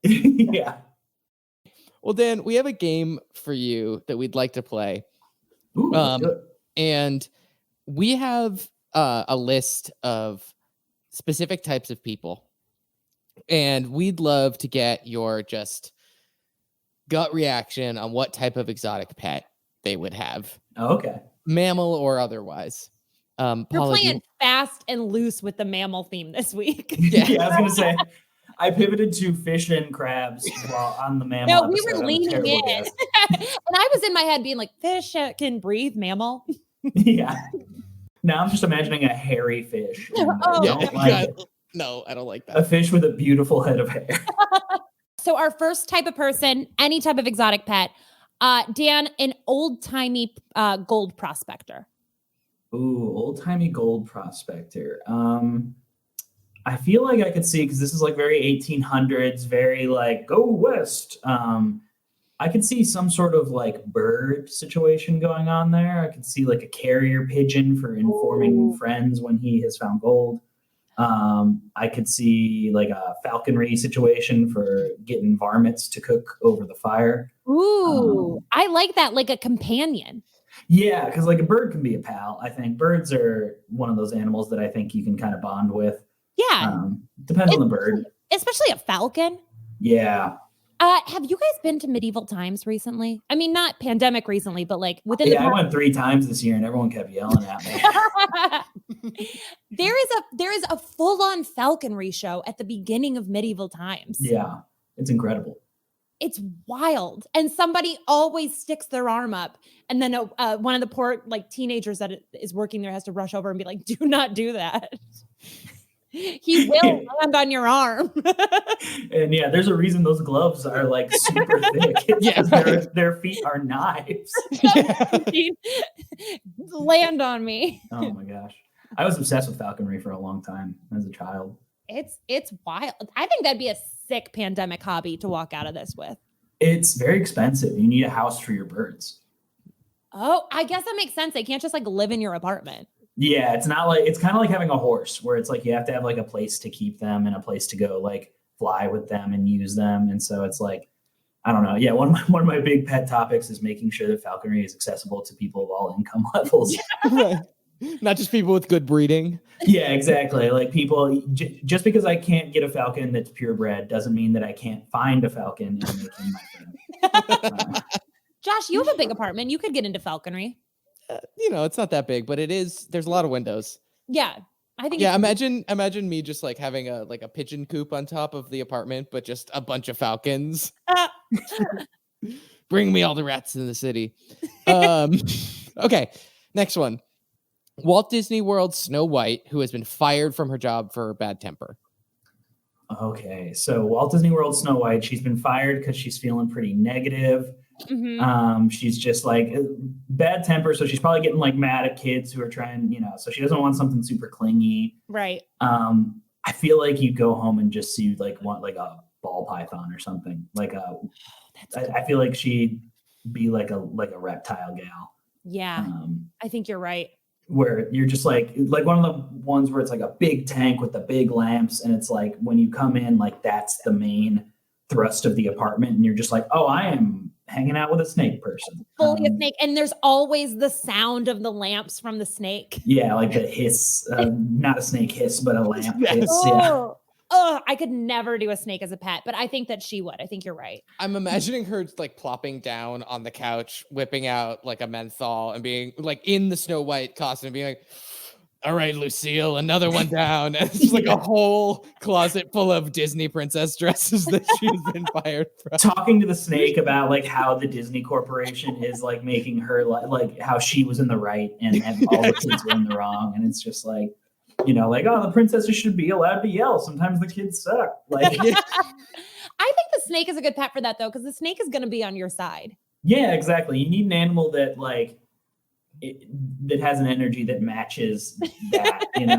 [SPEAKER 4] Yeah.
[SPEAKER 2] Well, Dan, we have a game for you that we'd like to play.
[SPEAKER 4] Ooh,
[SPEAKER 2] and we have a list of specific types of people, and we'd love to get your just gut reaction on what type of exotic pet they would have.
[SPEAKER 4] Okay.
[SPEAKER 2] Mammal or otherwise.
[SPEAKER 3] You're
[SPEAKER 2] Paula,
[SPEAKER 3] playing fast and loose with the mammal theme this week.
[SPEAKER 4] Yeah, I was going to say, I pivoted to fish and crabs while on the mammal.
[SPEAKER 3] No, we were leaning in. And I was in my head being like, fish can breathe, mammal.
[SPEAKER 4] Yeah. Now I'm just imagining a hairy fish.
[SPEAKER 2] No, I don't like that.
[SPEAKER 4] A fish with a beautiful head of hair.
[SPEAKER 3] So our first type of person, any type of exotic pet, Dan, an old-timey gold prospector.
[SPEAKER 4] Ooh, old-timey gold prospector. I feel like I could see, because this is like very 1800s, very like go west. I could see some sort of like bird situation going on there. I could see like a carrier pigeon for informing friends when he has found gold. I could see like a falconry situation for getting varmints to cook over the fire.
[SPEAKER 3] Ooh, I like that, like a companion.
[SPEAKER 4] Yeah, because like a bird can be a pal. I think birds are one of those animals that I think you can kind of bond with.
[SPEAKER 3] Yeah.
[SPEAKER 4] Depends on the bird.
[SPEAKER 3] Especially a falcon.
[SPEAKER 4] Yeah.
[SPEAKER 3] Have you guys been to medieval times recently? I mean, not pandemic recently, but like within
[SPEAKER 4] I went 3 times this year and everyone kept yelling at me.
[SPEAKER 3] There is a full-on falconry show at the beginning of medieval times.
[SPEAKER 4] Yeah, it's incredible.
[SPEAKER 3] It's wild. And somebody always sticks their arm up. And then one of the poor like teenagers that is working there has to rush over and be like, do not do that. He will land on your arm.
[SPEAKER 4] And yeah, there's a reason those gloves are like super thick.
[SPEAKER 2] Yeah,
[SPEAKER 4] their feet are knives.
[SPEAKER 3] Land on me.
[SPEAKER 4] Oh my gosh. I was obsessed with falconry for a long time as a child.
[SPEAKER 3] It's wild. I think that'd be a sick pandemic hobby to walk out of this with.
[SPEAKER 4] It's very expensive. You need a house for your birds.
[SPEAKER 3] Oh, I guess that makes sense. They can't just like live in your apartment.
[SPEAKER 4] Yeah, it's not like, it's kind of like having a horse where it's like you have to have like a place to keep them and a place to go like fly with them and use them. And so it's like, I don't know. Yeah, one of my big pet topics is making sure that falconry is accessible to people of all income levels.
[SPEAKER 2] Right. Not just people with good breeding.
[SPEAKER 4] Yeah, exactly. Like people, just because I can't get a falcon that's purebred doesn't mean that I can't find a falcon and make him my friend.
[SPEAKER 3] Josh, you have a big apartment. You could get into falconry.
[SPEAKER 2] It's not that big, but it is. There's a lot of windows.
[SPEAKER 3] Yeah, I think.
[SPEAKER 2] Yeah, imagine me just like having a pigeon coop on top of the apartment, but just a bunch of falcons. Bring me all the rats in the city. Okay, next one. Walt Disney World's Snow White, who has been fired from her job for bad temper.
[SPEAKER 4] Okay, so Walt Disney World Snow White, she's been fired because she's feeling pretty negative.
[SPEAKER 3] Mm-hmm.
[SPEAKER 4] She's just like bad temper, so she's probably getting like mad at kids who are trying, so she doesn't want something super clingy.
[SPEAKER 3] Right.
[SPEAKER 4] I feel like you go home and just see want like a ball python or something. Like I feel like she'd be like a reptile gal.
[SPEAKER 3] Yeah, I think you're right.
[SPEAKER 4] Where you're just like one of the ones where it's like a big tank with the big lamps, and it's like when you come in, like that's the main thrust of the apartment, and you're just like, oh, I am hanging out with a snake person.
[SPEAKER 3] Fully a snake, and there's always the sound of the lamps from the snake.
[SPEAKER 4] Yeah, like the hiss, not a snake hiss, but a lamp hiss.
[SPEAKER 3] Oh, I could never do a snake as a pet, but I think that she would. I think you're right.
[SPEAKER 2] I'm imagining her like plopping down on the couch, whipping out like a menthol and being like in the Snow White costume and being like, all right, Lucille, another one down. And it's just like a whole closet full of Disney princess dresses that she's been fired from.
[SPEAKER 4] Talking to the snake about like how the Disney Corporation is like making her like how she was in the right and all the kids were in the wrong. And it's just like, like, oh, the princesses should be allowed to yell. Sometimes the kids suck. Like,
[SPEAKER 3] I think the snake is a good pet for that, though, because the snake is going to be on your side.
[SPEAKER 4] Yeah, exactly. You need an animal that that has an energy that matches that, and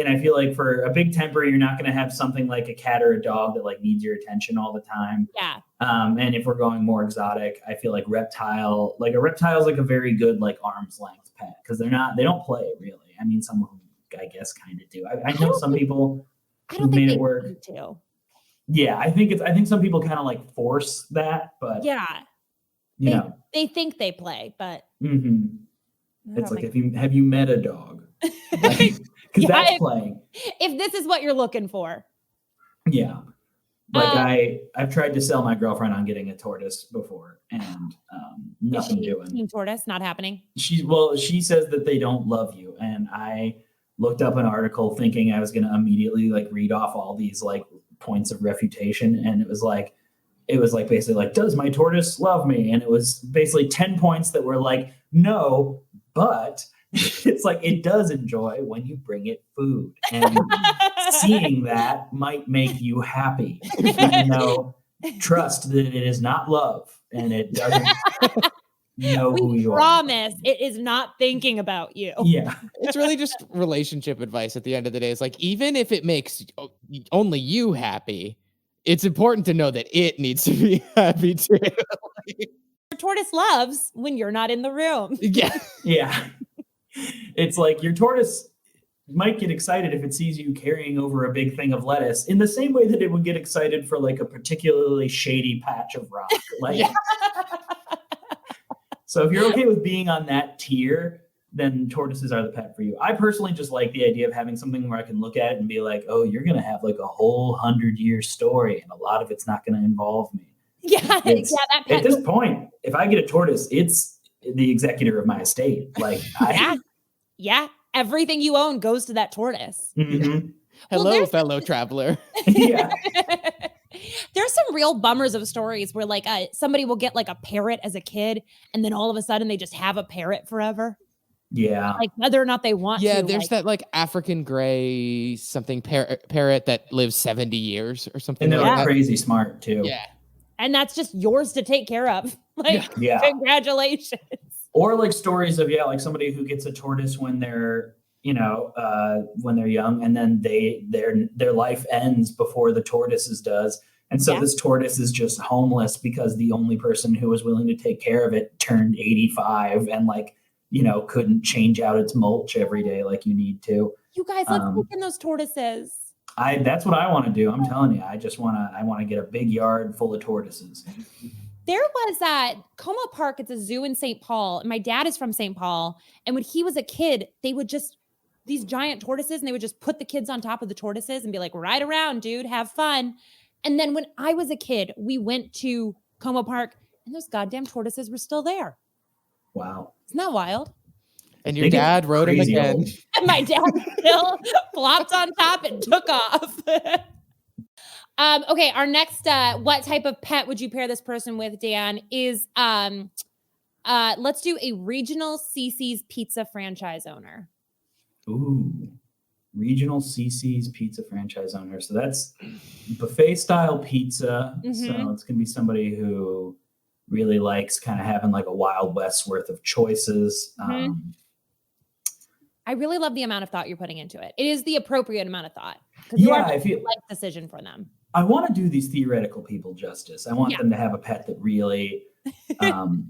[SPEAKER 4] I feel like for a big temper, you're not going to have something like a cat or a dog that like needs your attention all the time.
[SPEAKER 3] Yeah.
[SPEAKER 4] And if we're going more exotic, I feel like a reptile is like a very good like arm's length pet because they don't play really. I mean, some of them I guess kind of do. I know some people who made it work.
[SPEAKER 3] Too.
[SPEAKER 4] Yeah, I think some people kind of like force that, but
[SPEAKER 3] yeah, they think they play, but
[SPEAKER 4] it's like have you met a dog? Because that's playing.
[SPEAKER 3] If this is what you're looking for,
[SPEAKER 4] yeah. Like I've tried to sell my girlfriend on getting a tortoise before, and nothing doing.
[SPEAKER 3] Team tortoise, not happening.
[SPEAKER 4] She says that they don't love you, and I looked up an article thinking I was going to immediately like read off all these like points of refutation. And it was like basically like, does my tortoise love me? And it was basically 10 points that were like, no, but it's like, it does enjoy when you bring it food, and seeing that might make you happy, trust that it is not love and it doesn't know who you are.
[SPEAKER 3] Promise it is not thinking about you.
[SPEAKER 4] Yeah.
[SPEAKER 2] It's really just relationship advice at the end of the day. It's like, even if it makes only you happy, it's important to know that it needs to be happy too.
[SPEAKER 3] Your tortoise loves when you're not in the room.
[SPEAKER 2] Yeah.
[SPEAKER 4] Yeah. It's like your tortoise might get excited if it sees you carrying over a big thing of lettuce in the same way that it would get excited for like a particularly shady patch of rock. Like, yeah. So if you're okay with being on that tier, then tortoises are the pet for you. I personally just like the idea of having something where I can look at it and be like, oh, you're going to have like a whole 100-year story, and a lot of it's not going to involve me.
[SPEAKER 3] Yeah, that pet.
[SPEAKER 4] At this point, if I get a tortoise, it's the executor of my estate. Like,
[SPEAKER 3] yeah. Everything you own goes to that tortoise.
[SPEAKER 4] Mm-hmm.
[SPEAKER 2] Hello, fellow traveler.
[SPEAKER 4] Yeah.
[SPEAKER 3] There's some real bummers of stories where like somebody will get like a parrot as a kid, and then all of a sudden they just have a parrot forever.
[SPEAKER 4] Yeah.
[SPEAKER 3] like whether or not they want to.
[SPEAKER 2] Yeah, there's
[SPEAKER 3] like,
[SPEAKER 2] that like African gray something parrot that lives 70 years or something.
[SPEAKER 4] And they're
[SPEAKER 2] like
[SPEAKER 4] like
[SPEAKER 2] that.
[SPEAKER 4] crazy smart too.
[SPEAKER 2] Yeah.
[SPEAKER 3] and that's just yours to take care of. Like,
[SPEAKER 4] Yeah.
[SPEAKER 3] congratulations.
[SPEAKER 4] Or like stories of, like somebody who gets a tortoise when they're, when they're young, and then their life ends before the tortoise's does. And so this tortoise is just homeless because the only person who was willing to take care of it turned 85 and couldn't change out its mulch every day like you need to.
[SPEAKER 3] You guys, let's take in those tortoises.
[SPEAKER 4] That's what I want to do. I'm telling you, I want to get a big yard full of tortoises.
[SPEAKER 3] There was that Como Park. It's a zoo in St. Paul. And my dad is from St. Paul. And when he was a kid, they would these giant tortoises, and they would just put the kids on top of the tortoises and be like, ride around, dude, have fun. And then when I was a kid, we went to Como Park and those goddamn tortoises were still there.
[SPEAKER 4] Wow.
[SPEAKER 3] Isn't that wild?
[SPEAKER 2] And your dad rode him again.
[SPEAKER 4] Old.
[SPEAKER 3] And my dad still flopped on top and took off. Okay, our next what type of pet would you pair this person with, Dan, is let's do a regional CC's pizza franchise owner.
[SPEAKER 4] Ooh. Regional CC's pizza franchise owner. So that's buffet style pizza. So it's going to be somebody who really likes kind of having like a Wild West worth of choices.
[SPEAKER 3] I really love the amount of thought you're putting into it. It is the appropriate amount of thought. Because you are making a life decision for them.
[SPEAKER 4] I want to do these theoretical people justice. I want them to have a pet that really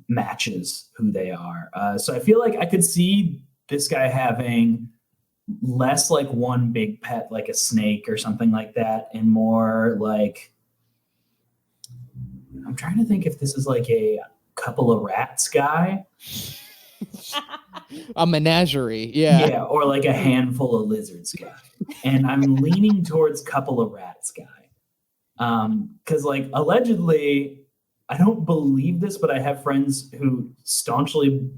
[SPEAKER 4] matches who they are. So I feel like I could see this guy having less like one big pet, like a snake or something like that, and more like, I'm trying to think if this is like a couple of rats guy.
[SPEAKER 2] A menagerie. Yeah.
[SPEAKER 4] Yeah. Or like a handful of lizards guy. And I'm leaning towards couple of rats guy. Cause like allegedly, I don't believe this, but I have friends who staunchly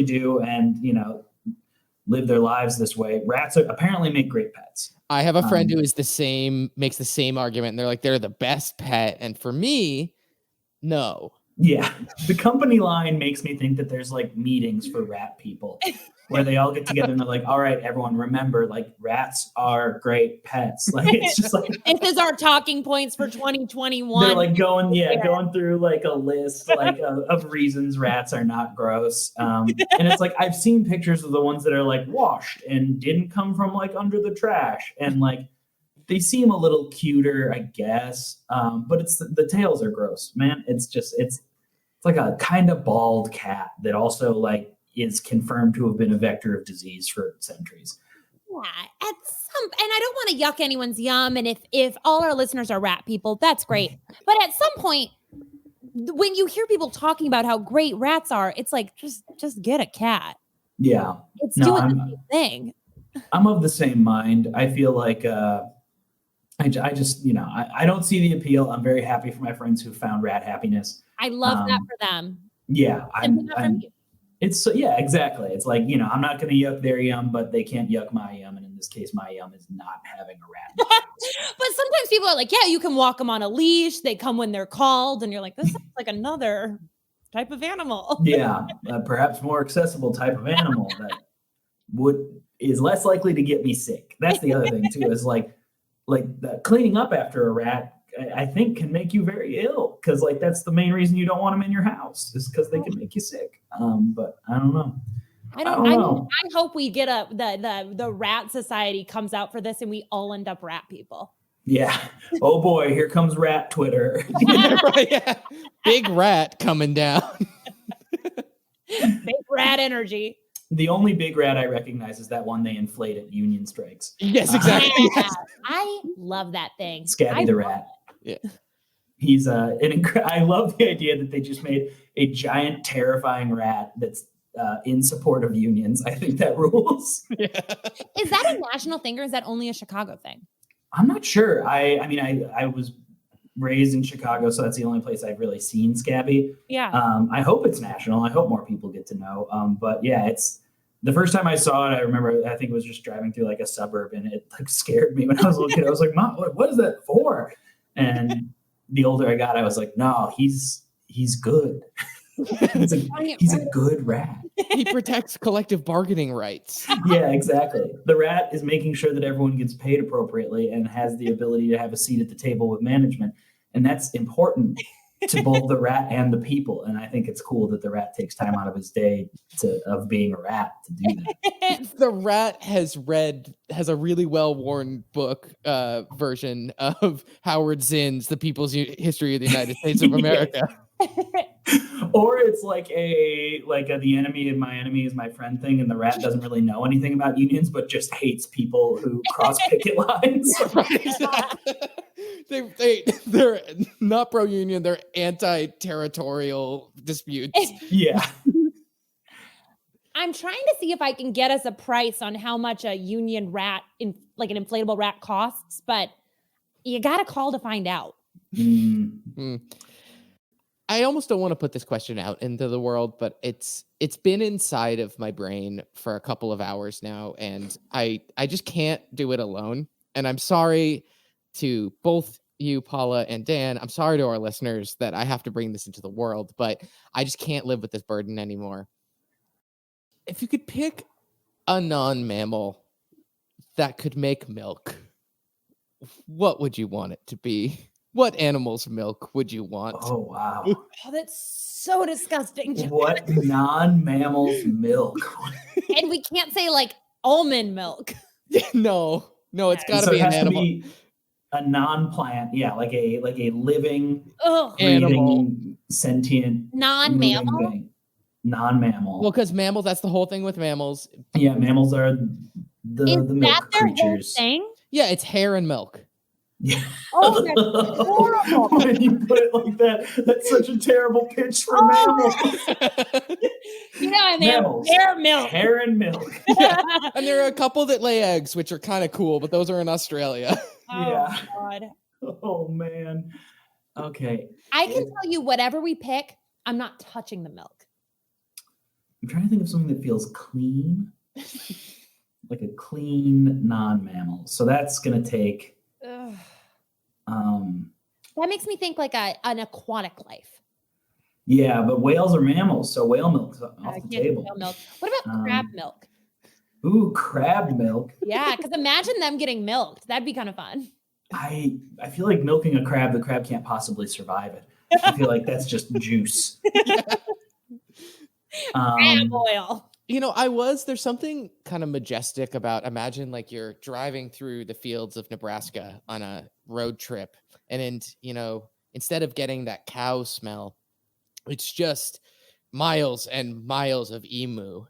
[SPEAKER 4] do, and live their lives this way. Rats apparently make great pets.
[SPEAKER 2] I have a friend who is makes the same argument, and they're like, they're the best pet. And for me, no.
[SPEAKER 4] Yeah. The company line makes me think that there's like meetings for rat people where they all get together and they're like, all right, everyone, remember, like, rats are great pets. Like, it's just like,
[SPEAKER 3] this is our talking points for 2021.
[SPEAKER 4] They're like going through like a list like of reasons rats are not gross. And it's like, I've seen pictures of the ones that are like washed and didn't come from like under the trash. And like, they seem a little cuter, I guess. But it's the tails are gross, man. It's like a kind of bald cat that also like is confirmed to have been a vector of disease for centuries.
[SPEAKER 3] Yeah, and I don't want to yuck anyone's yum. And if all our listeners are rat people, that's great. But at some point, when you hear people talking about how great rats are, it's like, just get a cat.
[SPEAKER 4] Yeah.
[SPEAKER 3] It's doing the same thing.
[SPEAKER 4] I'm of the same mind. I feel like I just, I don't see the appeal. I'm very happy for my friends who found rat happiness.
[SPEAKER 3] I love that for them.
[SPEAKER 4] Yeah. Exactly. It's like, I'm not going to yuck their yum, but they can't yuck my yum. And in this case, my yum is not having a rat.
[SPEAKER 3] But sometimes people are like, yeah, you can walk them on a leash. They come when they're called. And you're like, this sounds like another type of animal.
[SPEAKER 4] Yeah. Perhaps more accessible type of animal that is less likely to get me sick. That's the other thing too, is like the cleaning up after a rat, I think, can make you very ill, because like that's the main reason you don't want them in your house, is because they can make you sick. But I don't know. I don't know.
[SPEAKER 3] I hope we get the rat society comes out for this and we all end up rat people.
[SPEAKER 4] Yeah. Oh boy, here comes rat Twitter.
[SPEAKER 2] Yeah. Big rat coming down.
[SPEAKER 3] Big rat energy.
[SPEAKER 4] The only big rat I recognize is that one they inflate at union strikes.
[SPEAKER 2] Yes, exactly. Yes.
[SPEAKER 3] I love that thing.
[SPEAKER 4] Scabby the Rat.
[SPEAKER 2] Yeah.
[SPEAKER 4] He's I love the idea that they just made a giant, terrifying rat that's in support of unions. I think that rules.
[SPEAKER 2] Yeah.
[SPEAKER 3] Is that a national thing, or is that only a Chicago thing?
[SPEAKER 4] I'm not sure. I mean, I was raised in Chicago, so that's the only place I've really seen Scabby.
[SPEAKER 3] Yeah.
[SPEAKER 4] I hope it's national. I hope more people get to know. But yeah, it's the first time I saw it. I remember, I think it was just driving through like a suburb, and it like scared me when I was a little kid. I was like, Mom, what is that for? And the older I got, I was like, no, he's good. He's a good rat.
[SPEAKER 2] He protects collective bargaining rights.
[SPEAKER 4] Yeah, exactly. The rat is making sure that everyone gets paid appropriately and has the ability to have a seat at the table with management. And that's important to both the rat and the people. And I think it's cool that the rat takes time out of his day of being a rat to do that.
[SPEAKER 2] The rat has a really well-worn book version of Howard Zinn's The People's History of the United States of America.
[SPEAKER 4] Or it's like the enemy of my enemy is my friend thing, and the rat doesn't really know anything about unions, but just hates people who cross picket lines.
[SPEAKER 2] They're not pro-union, they're anti-territorial disputes.
[SPEAKER 4] Yeah.
[SPEAKER 3] I'm trying to see if I can get us a price on how much a union rat, like an inflatable rat, costs, but you got to call to find out.
[SPEAKER 2] I almost don't want to put this question out into the world, but it's been inside of my brain for a couple of hours now, and I just can't do it alone. And I'm sorry to both you, Paula, and Dan. I'm sorry to our listeners that I have to bring this into the world, but I just can't live with this burden anymore. If you could pick a non-mammal that could make milk, what would you want it to be? What animal's milk would you want?
[SPEAKER 4] Oh, wow.
[SPEAKER 3] Oh, that's so disgusting.
[SPEAKER 4] What non-mammal's milk?
[SPEAKER 3] And we can't say like almond milk.
[SPEAKER 2] No, it's got to
[SPEAKER 4] So
[SPEAKER 2] be
[SPEAKER 4] it
[SPEAKER 2] an
[SPEAKER 4] has
[SPEAKER 2] animal.
[SPEAKER 4] to be a non-plant, like a living,
[SPEAKER 2] Animal.
[SPEAKER 4] breathing, sentient,
[SPEAKER 3] Non-mammal?
[SPEAKER 4] moving thing. Non-mammal.
[SPEAKER 2] Well, because mammals, that's the whole thing with mammals.
[SPEAKER 4] Yeah, mammals are the
[SPEAKER 3] Is
[SPEAKER 4] milk
[SPEAKER 3] that their
[SPEAKER 4] creatures.
[SPEAKER 3] whole thing?
[SPEAKER 2] Yeah, it's hair and milk.
[SPEAKER 4] Yeah.
[SPEAKER 3] Oh, that's horrible.
[SPEAKER 4] When you put it like that, that's such a terrible pitch for mammals.
[SPEAKER 3] You know, and
[SPEAKER 4] Mammals.
[SPEAKER 3] they're milk.
[SPEAKER 4] Hair and milk.
[SPEAKER 2] Yeah. And there are a couple that lay eggs, which are kind of cool, but those are in Australia.
[SPEAKER 4] Yeah.
[SPEAKER 3] God.
[SPEAKER 4] Oh, man. Okay.
[SPEAKER 3] I can tell you whatever we pick, I'm not touching the milk.
[SPEAKER 4] I'm trying to think of something that feels clean. Like a clean non-mammal. So that's going to take...
[SPEAKER 3] Ugh. That makes me think like an aquatic life.
[SPEAKER 4] Yeah, but whales are mammals, so whale milk's off the
[SPEAKER 3] Can't do
[SPEAKER 4] table.
[SPEAKER 3] whale milk. What about crab milk?
[SPEAKER 4] Ooh, crab milk.
[SPEAKER 3] Yeah, because imagine them getting milked. That'd be kind of fun.
[SPEAKER 4] I feel like milking a crab, the crab can't possibly survive it. I feel like that's just juice.
[SPEAKER 3] Crab oil.
[SPEAKER 2] You know, there's something kind of majestic about, imagine like you're driving through the fields of Nebraska on a road trip, and instead of getting that cow smell, it's just miles and miles of emu.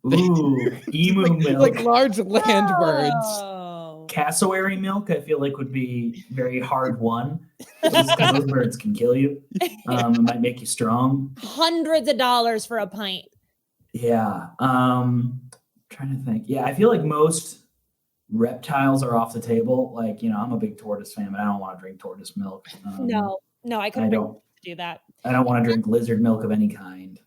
[SPEAKER 4] Ooh, emu milk.
[SPEAKER 2] Like large land birds.
[SPEAKER 3] Oh.
[SPEAKER 4] Cassowary milk, I feel like would be very hard won. Because those birds can kill you. It might make you strong.
[SPEAKER 3] Hundreds of dollars for a pint.
[SPEAKER 4] Yeah. Trying to think. Yeah, I feel like most reptiles are off the table. Like, I'm a big tortoise fan, but I don't want to drink tortoise milk.
[SPEAKER 3] No, I couldn't do that.
[SPEAKER 4] I don't want to drink lizard milk of any kind.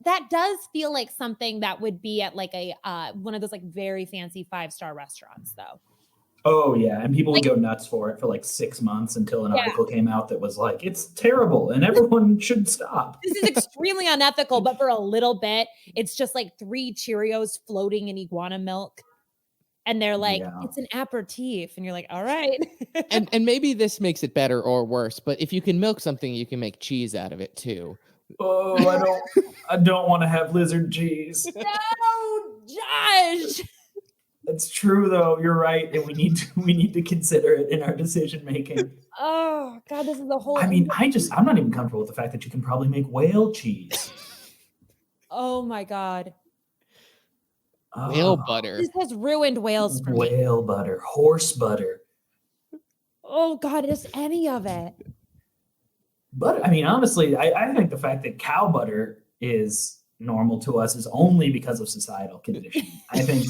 [SPEAKER 3] That does feel like something that would be at like a one of those like very fancy 5-star restaurants, though.
[SPEAKER 4] Oh yeah, and people would go nuts for it for like 6 months until an article came out that was like, it's terrible and everyone should stop.
[SPEAKER 3] This is extremely unethical, but for a little bit, it's just like 3 Cheerios floating in iguana milk. And they're like, it's an aperitif. And you're like, all right.
[SPEAKER 2] and maybe this makes it better or worse, but if you can milk something, you can make cheese out of it too.
[SPEAKER 4] Oh, I don't want to have lizard cheese.
[SPEAKER 3] No, Josh.
[SPEAKER 4] That's true though. You're right. And we need to consider it in our decision making.
[SPEAKER 3] Oh God, this is the whole.
[SPEAKER 4] I mean, I'm not even comfortable with the fact that you can probably make whale cheese.
[SPEAKER 3] Oh my God.
[SPEAKER 2] Whale butter.
[SPEAKER 3] This has ruined whales for me.
[SPEAKER 4] Whale butter, horse butter.
[SPEAKER 3] Oh God, just any of it.
[SPEAKER 4] But I mean, honestly, I think the fact that cow butter is normal to us is only because of societal conditioning. I think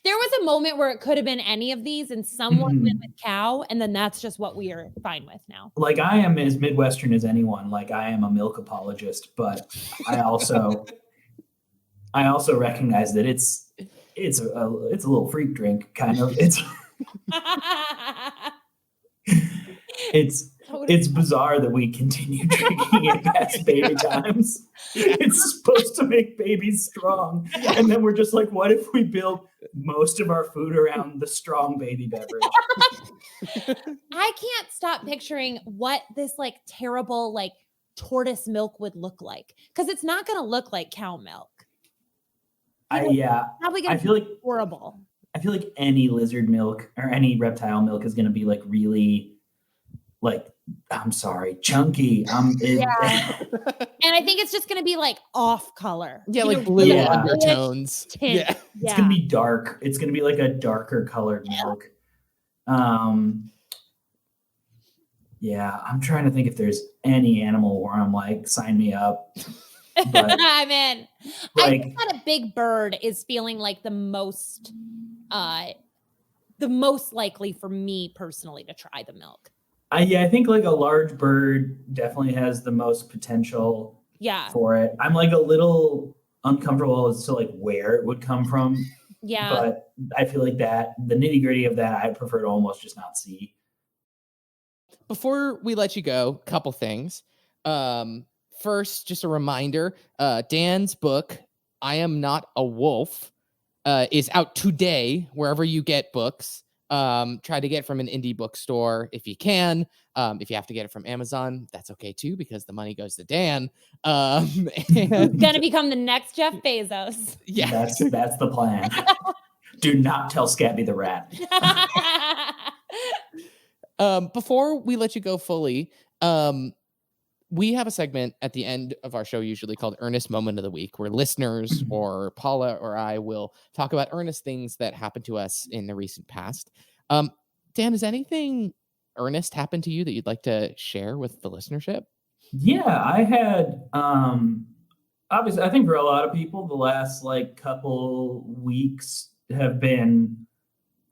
[SPEAKER 3] there was a moment where it could have been any of these, and someone went with cow, and then that's just what we are fine with now.
[SPEAKER 4] Like I am as Midwestern as anyone. Like I am a milk apologist, but I also recognize that it's a little freak drink, kind of. It's It's bizarre that we continue drinking it past baby times. It's supposed to make babies strong. And then we're just like, what if we build most of our food around the strong baby beverage?
[SPEAKER 3] I can't stop picturing what this like terrible like tortoise milk would look like, because it's not going to look like cow milk.
[SPEAKER 4] Yeah,
[SPEAKER 3] Probably going
[SPEAKER 4] I
[SPEAKER 3] to
[SPEAKER 4] feel
[SPEAKER 3] be
[SPEAKER 4] like
[SPEAKER 3] horrible.
[SPEAKER 4] I feel like any lizard milk or any reptile milk is going to be like really, like, I'm sorry, chunky.
[SPEAKER 3] Yeah. And I think it's just going to be like off color.
[SPEAKER 2] Yeah,
[SPEAKER 3] You
[SPEAKER 2] like
[SPEAKER 3] know,
[SPEAKER 2] blue
[SPEAKER 4] Yeah.
[SPEAKER 2] undertones.
[SPEAKER 3] tint.
[SPEAKER 2] Yeah.
[SPEAKER 4] It's going to be dark. It's going to be like a darker colored milk. Yeah, I'm trying to think if there's any animal where I'm like, sign me up. But,
[SPEAKER 3] I'm in. I
[SPEAKER 4] like,
[SPEAKER 3] think that a big bird is feeling like the most likely for me personally to try the milk.
[SPEAKER 4] I think like a large bird definitely has the most potential
[SPEAKER 3] Yeah.
[SPEAKER 4] for it. I'm like a little uncomfortable as to like where it would come from.
[SPEAKER 3] Yeah.
[SPEAKER 4] But I feel like that the nitty gritty of that, I prefer to almost just not see.
[SPEAKER 2] Before we let you go, couple things. First, just a reminder, Dan's book, I Am Not a Wolf, is out today, wherever you get books. Try to get it from an indie bookstore if you can. If you have to get it from Amazon, that's okay too, because the money goes to Dan. And,
[SPEAKER 3] Gonna become the next Jeff Bezos.
[SPEAKER 2] yeah,
[SPEAKER 4] That's the plan. Do not tell Scabby the Rat.
[SPEAKER 2] Before we let you go fully, we have a segment at the end of our show usually called Earnest Moment of the Week, where listeners or Paula or I will talk about earnest things that happened to us in the recent past. Dan, has anything earnest happened to you that you'd like to share with the listenership?
[SPEAKER 4] Yeah, I had obviously I think for a lot of people the last like couple weeks have been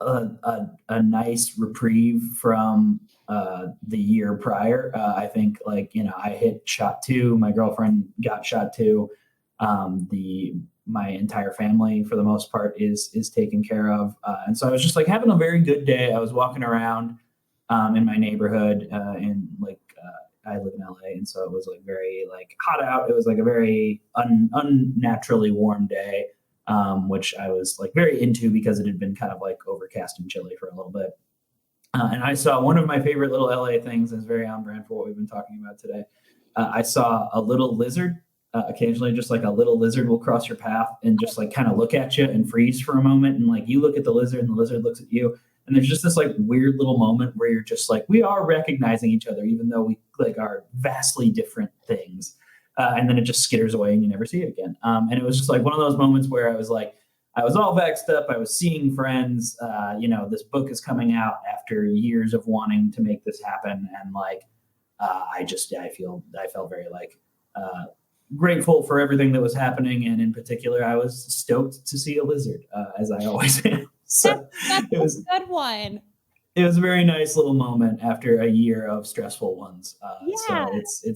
[SPEAKER 4] a nice reprieve from the year prior. I think like, I hit shot 2, my girlfriend got shot 2. My entire family for the most part is taken care of. And so I was just like having a very good day. I was walking around in my neighborhood and like I live in LA, and so it was like very like hot out. It was like a very unnaturally warm day, which I was like very into because it had been kind of like overcast and chilly for a little bit. And I saw one of my favorite little LA things, and it's very on brand for what we've been talking about today. I saw a little lizard. Occasionally, just like a little lizard will cross your path and just like kind of look at you and freeze for a moment. And like you look at the lizard and the lizard looks at you. And there's just this like weird little moment where you're just like, we are recognizing each other, even though we like are vastly different things. And then it just skitters away and you never see it again. And it was just like one of those moments where I was like, I was all vexed up. I was seeing friends. This book is coming out after years of wanting to make this happen. And like, I felt very like grateful for everything that was happening. And in particular, I was stoked to see a lizard, as I always am. So
[SPEAKER 3] that's
[SPEAKER 4] it was
[SPEAKER 3] a good one.
[SPEAKER 4] It was a very nice little moment after a year of stressful ones.
[SPEAKER 3] Yeah.
[SPEAKER 4] So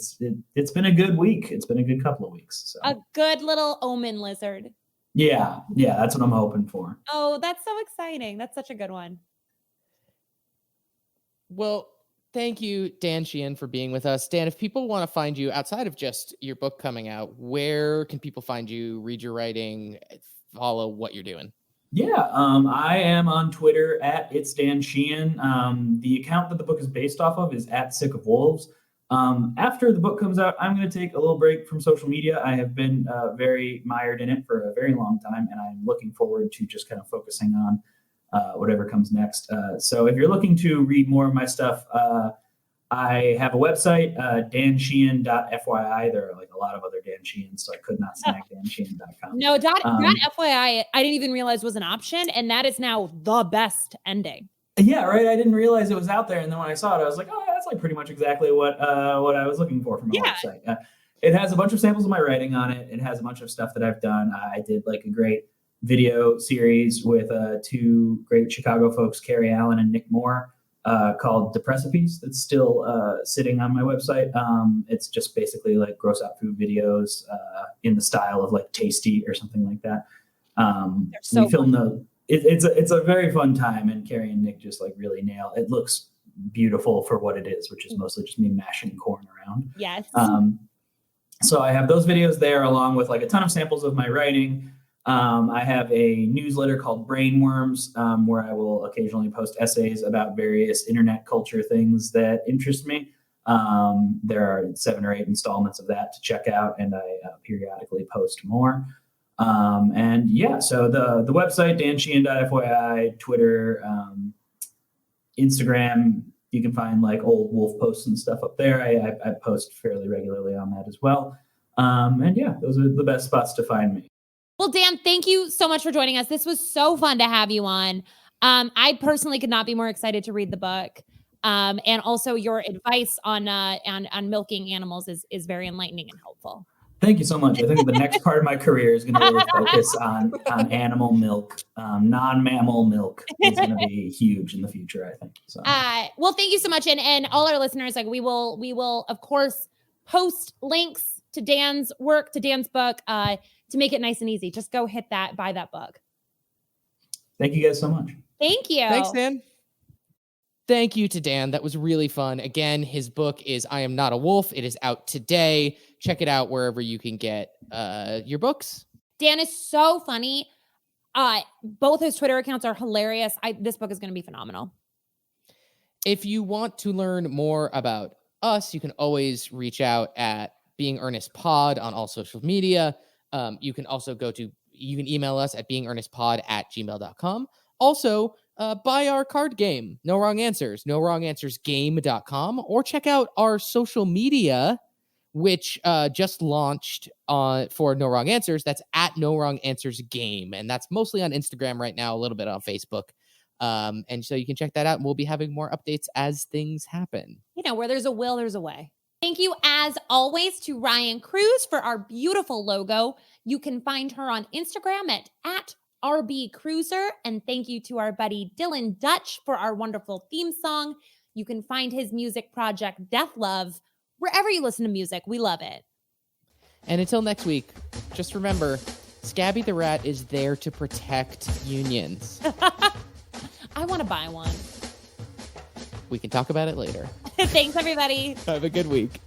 [SPEAKER 4] it's been a good week. It's been a good couple of weeks. So.
[SPEAKER 3] A good little omen lizard.
[SPEAKER 4] Yeah, that's what I'm hoping for.
[SPEAKER 3] Oh, that's so exciting. That's such a good one.
[SPEAKER 2] Well, thank you, Dan Sheehan, for being with us. Dan, if people want to find you outside of just your book coming out, where can people find you, read your writing, follow what you're doing?
[SPEAKER 4] Yeah, I am on Twitter at It's Dan Sheehan. The account that the book is based off of is at Sick of Wolves. After the book comes out, I'm going to take a little break from social media. I have been very mired in it for a very long time, and I'm looking forward to just kind of focusing on whatever comes next. So if you're looking to read more of my stuff, I have a website, dansheehan.fyi. There are like a lot of other Dan Sheehans, so I could not snag dansheehan.com.
[SPEAKER 3] No, .fyi, I didn't even realize was an option, and that is now the best ending.
[SPEAKER 4] Yeah, right. I didn't realize it was out there, and then when I saw it, I was like, "Oh, that's like pretty much exactly what I was looking for from a website." It has a bunch of samples of my writing on it. It has a bunch of stuff that I've done. I did like a great video series with 2 great Chicago folks, Carrie Allen and Nick Moore, called The Precipice. That's still sitting on my website. It's just basically like gross out food videos in the style of like Tasty or something like that. We filmed it's a very fun time, and Carrie and Nick just like really nail. It looks beautiful for what it is, which is mostly just me mashing corn around.
[SPEAKER 3] Yes.
[SPEAKER 4] So I have those videos there along with like a ton of samples of my writing. I have a newsletter called Brainworms, where I will occasionally post essays about various internet culture things that interest me. There are 7 or 8 installments of that to check out, and I periodically post more. And yeah, so the website, dansheehan.fyi, Twitter, Instagram, you can find like old wolf posts and stuff up there. I post fairly regularly on that as well. And yeah, those are the best spots to find me.
[SPEAKER 3] Well, Dan, thank you so much for joining us. This was so fun to have you on. I personally could not be more excited to read the book. And also your advice on milking animals is very enlightening and helpful.
[SPEAKER 4] Thank you so much. I think the next part of my career is going to really focus on animal milk. Non-mammal milk is going to be huge in the future, I think. So.
[SPEAKER 3] Well, thank you so much. And all our listeners, like we will of course post links to Dan's work, to Dan's book, to make it nice and easy. Just go hit that, buy that book.
[SPEAKER 4] Thank you guys so much.
[SPEAKER 3] Thank you.
[SPEAKER 2] Thanks, Dan. Thank you to Dan. That was really fun. Again, his book is I Am Not a Wolf. It is out today. Check it out wherever you can get your books.
[SPEAKER 3] Dan is so funny. Both his Twitter accounts are hilarious. This book is going to be phenomenal.
[SPEAKER 2] If you want to learn more about us, you can always reach out at Being Earnest Pod on all social media. You can also you can email us at beingearnestpod@gmail.com. Also, buy our card game, No Wrong Answers, nowronganswersgame.com, or check out our social media, which just launched for No Wrong Answers. That's at No Wrong Answers Game, and that's mostly on Instagram right now, a little bit on Facebook. And so you can check that out, and we'll be having more updates as things happen.
[SPEAKER 3] You know, where there's a will, there's a way. Thank you, as always, to Ryan Cruz for our beautiful logo. You can find her on Instagram at RB Cruiser. And thank you to our buddy Dylan Dutch for our wonderful theme song. You can find his music project, Death Love, wherever you listen to music. We love it.
[SPEAKER 2] And until next week, just remember, Scabby the Rat is there to protect unions.
[SPEAKER 3] I want to buy one.
[SPEAKER 2] We can talk about it later.
[SPEAKER 3] Thanks, everybody.
[SPEAKER 2] Have a good week.